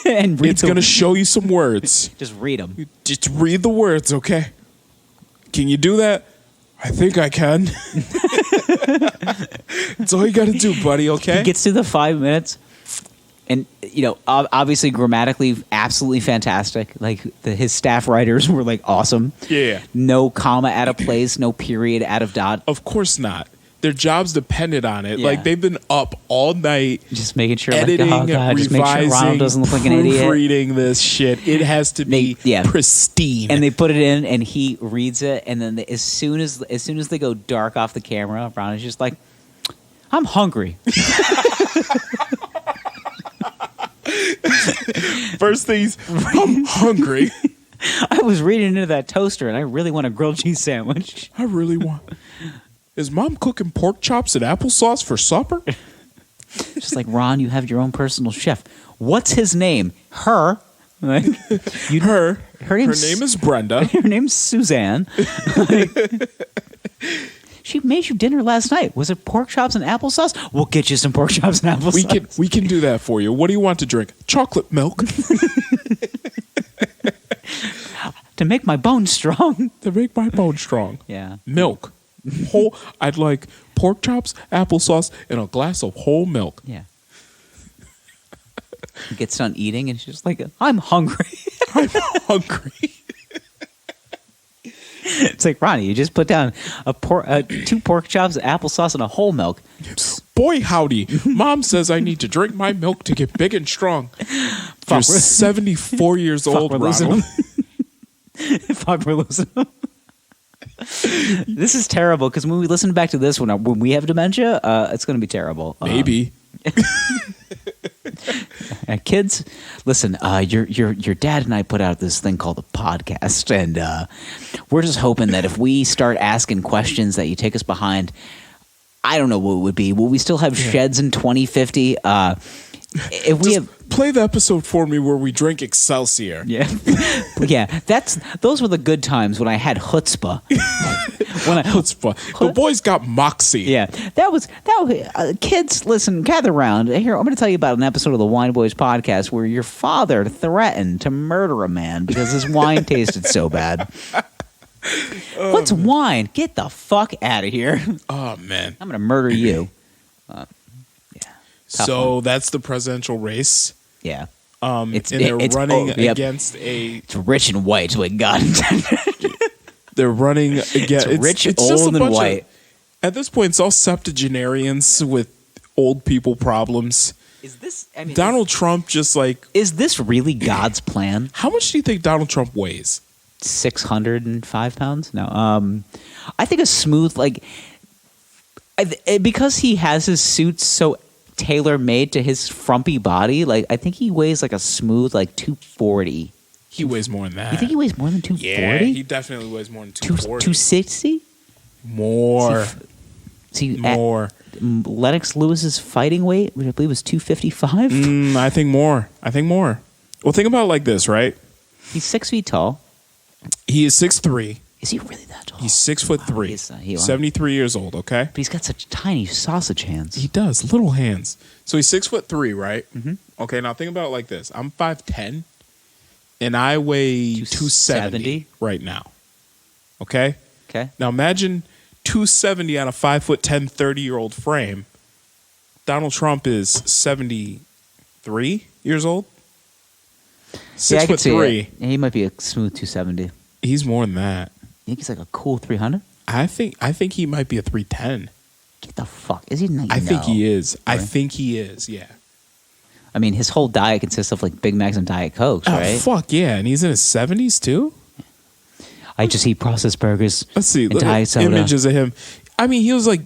and read it's gonna show you some words. Just read them. Just read the words, okay? Can you do that? I think I can. That's all you got to do, buddy, okay? He gets through the 5 minutes, and, obviously grammatically absolutely fantastic. Like, his staff writers were, like, awesome. Yeah. No comma out of place, no period out of dot. Of course not. Their jobs depended on it. Yeah. Like, they've been up all night just making sure, editing, like, oh, God, just make sure Ronald doesn't look like an idiot. Proofreading this shit. It has to be pristine. And they put it in, and he reads it, and then as soon as they go dark off the camera, Ronald's just like, I'm hungry. First things, I'm hungry. I was reading into that toaster, and I really want a grilled cheese sandwich. I really want. Is Mom cooking pork chops and applesauce for supper? Just like, Ron, you have your own personal chef. What's his name? Her. Like, her name is Brenda. Her name's Suzanne. She made you dinner last night. Was it pork chops and applesauce? We'll get you some pork chops and applesauce. We can do that for you. What do you want to drink? Chocolate milk. To make my bones strong. To make my bones strong. Yeah. Milk. I'd like pork chops, applesauce, and a glass of whole milk. Yeah. He gets done eating, and she's like, I'm hungry. I'm hungry. It's like, Ronnie, you just put down 2 pork chops, applesauce, and a whole milk. Boy, howdy. Mom says I need to drink my milk to get big and strong. You're 74 years old, Ronald. Fuck, we're losing him. This is terrible, because when we listen back to this one, when we have dementia, it's going to be terrible. Maybe. Kids, listen, your dad and I put out this thing called a podcast, and we're just hoping that if we start asking questions that you take us behind, I don't know what it would be. Will we still have sheds in 2050? If we have... Play the episode for me where we drink Excelsior. Yeah. Yeah, those were the good times when I had chutzpah. Chutzpah. The boys got moxie. Yeah. That was kids, listen, gather around. Here, I'm going to tell you about an episode of the Wine Boys podcast where your father threatened to murder a man because his wine tasted so bad. What's wine? Get the fuck out of here. Oh, man. I'm going to murder you. So that's the presidential race. Yeah. They're running against It's rich and white, what God intended. They're running against... It's rich, old, and white. At this point, it's all septuagenarians with old people problems. Is this... Donald Trump just like... Is this really God's plan? How much do you think Donald Trump weighs? 605 pounds? No. I think a smooth, like... Because he has his suits so tailor-made to his frumpy body, like I think he weighs like a smooth like 240. He weighs more than that. You think he weighs more than 240? Yeah, he definitely weighs more than 240. 260? More. More. Lennox Lewis's fighting weight, which I believe was 255. I think more. Well, think about it like this, right? He's 6 feet tall. He is 6'3". Is he really that tall? He's 6'3". He's 73 years old. Okay. But he's got such tiny sausage hands. He does, little hands. So he's 6'3", right? Mm-hmm. Okay. Now think about it like this. I'm 5'10", and I weigh 270 right now. Okay. Okay. Now imagine 270 on a 5'10", 30-year-old frame. Donald Trump is 73 years old. 6'3". He might be a smooth 270. He's more than that. You think he's like a cool 300? I think he might be a 310. Get the fuck. Is he not? I think he is. Really? I think he is. Yeah. I mean, his whole diet consists of like Big Macs and Diet Cokes, right? Oh, fuck yeah. And he's in his 70s too? I just eat processed burgers. Let's see. And Look diet at soda. images of him. I mean, he was like,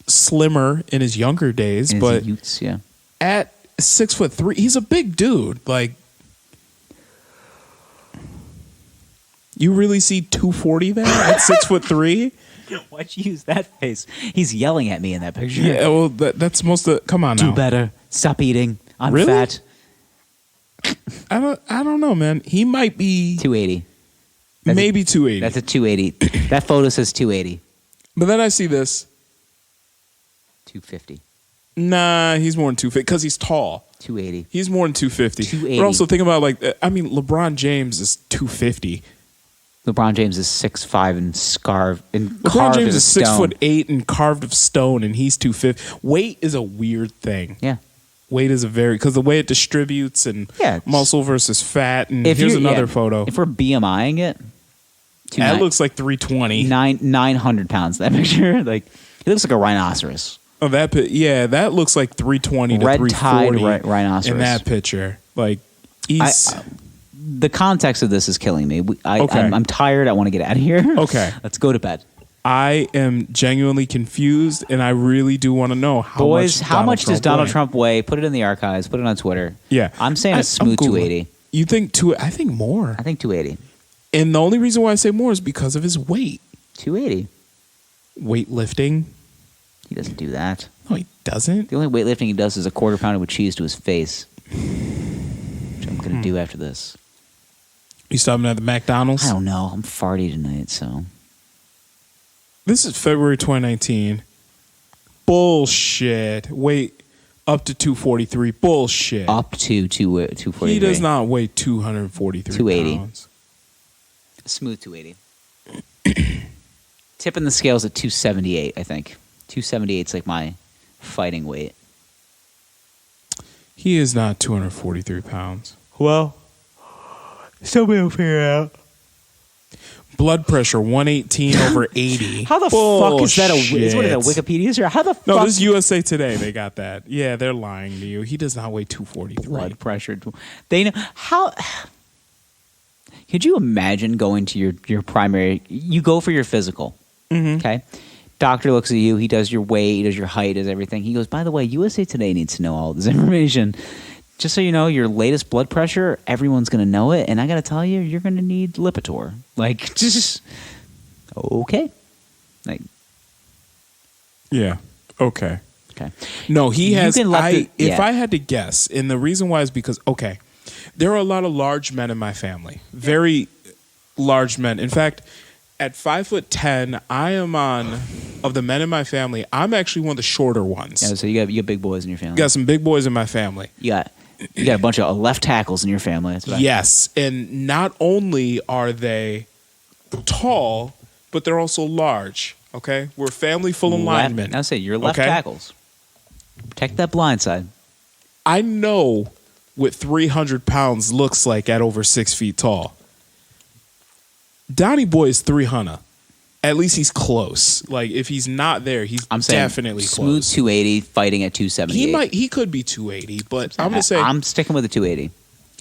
slimmer in his younger days, And but his youths, yeah. at 6'3", he's a big dude. Like, you really see 240 there at 6'3"? Why'd you use that face? He's yelling at me in that picture. Yeah, well, that's most of. Come on now. Do better. Stop eating. I'm Really? fat. I don't know, man. He might be 280. maybe 280. That's a 280. That photo says 280. But then I see this. 250. Nah, he's more than 250 because he's tall. 280. He's more than 250. 280. But also think about LeBron James is 250. LeBron James is 6'5" and carved LeBron James as is stone. 6'8" and carved of stone, and he's 250. Weight is a weird thing. Yeah. Weight is because the way it distributes and muscle versus fat. And here's another photo. If we're BMIing it, that looks like 320. 900 pounds. That picture, like he looks like a rhinoceros. Oh, that looks like 320 to Red 340 tide rhinoceros in that picture. Like he's. The context of this is killing me. Okay. I'm tired. I want to get out of here. Okay. Let's go to bed. I am genuinely confused, and I really do want to know how much does Donald Trump weigh? Put it in the archives. Put it on Twitter. Yeah. I'm saying a smooth 280. You think I think more. I think 280. And the only reason why I say more is because of his weight. 280. Weightlifting. He doesn't do that. No, he doesn't. The only weightlifting he does is a quarter pounder with cheese to his face, which I'm going to do after this. You stopping at the McDonald's? I don't know. I'm farty tonight, so. This is February 2019. Bullshit. Weight up to 243. Bullshit. Up to 243. He does not weigh 243 280. pounds. Smooth 280. Tipping the scales at 278, I think. 278 is like my fighting weight. He is not 243 pounds. Well, somebody will figure it out. Blood pressure 118 over 80. How the fuck is that what is that, Wikipedia? Or how the fuck? No, this is USA Today. They got that. Yeah, they're lying to you. He does not weigh 243. Blood pressure. They know how. Could you imagine going to your primary? You go for your physical. Mm-hmm. Okay. Doctor looks at you. He does your weight. He does your height. Does everything. He goes, by the way, USA Today needs to know all this information. Just so you know, your latest blood pressure, everyone's going to know it. And I got to tell you, you're going to need Lipitor. Like, just, okay. Like, yeah. Okay. Okay. No, he has. If I had to guess, and the reason why is because, okay, there are a lot of large men in my family. Very large men. In fact, at 5'10", I am of the men in my family, I'm actually one of the shorter ones. Yeah, so you got big boys in your family. You got some big boys in my family. You got a bunch of left tackles in your family. That's what Yes, and not only are they tall, but they're also large. Okay, we're a family full of linemen. I say you're left tackles. Protect that blind side. I know what 300 pounds looks like at over 6 feet tall. Donnie Boy is 300. At least he's close. Like if he's not there, he's definitely smooth close. 280, fighting at 278. He could be 280, but I'm gonna say I'm sticking with the 280.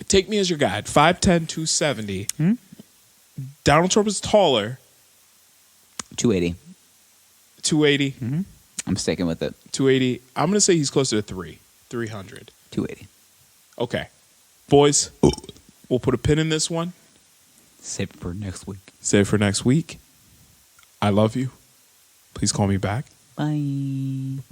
Take me as your guide. 5'10", 270. Donald Trump is taller. 280. 280. I'm sticking with it. 280. I'm going to say he's closer to 300. 280. Okay. Boys, we'll put a pin in this one. Save it for next week. Save it for next week. I love you. Please call me back. Bye.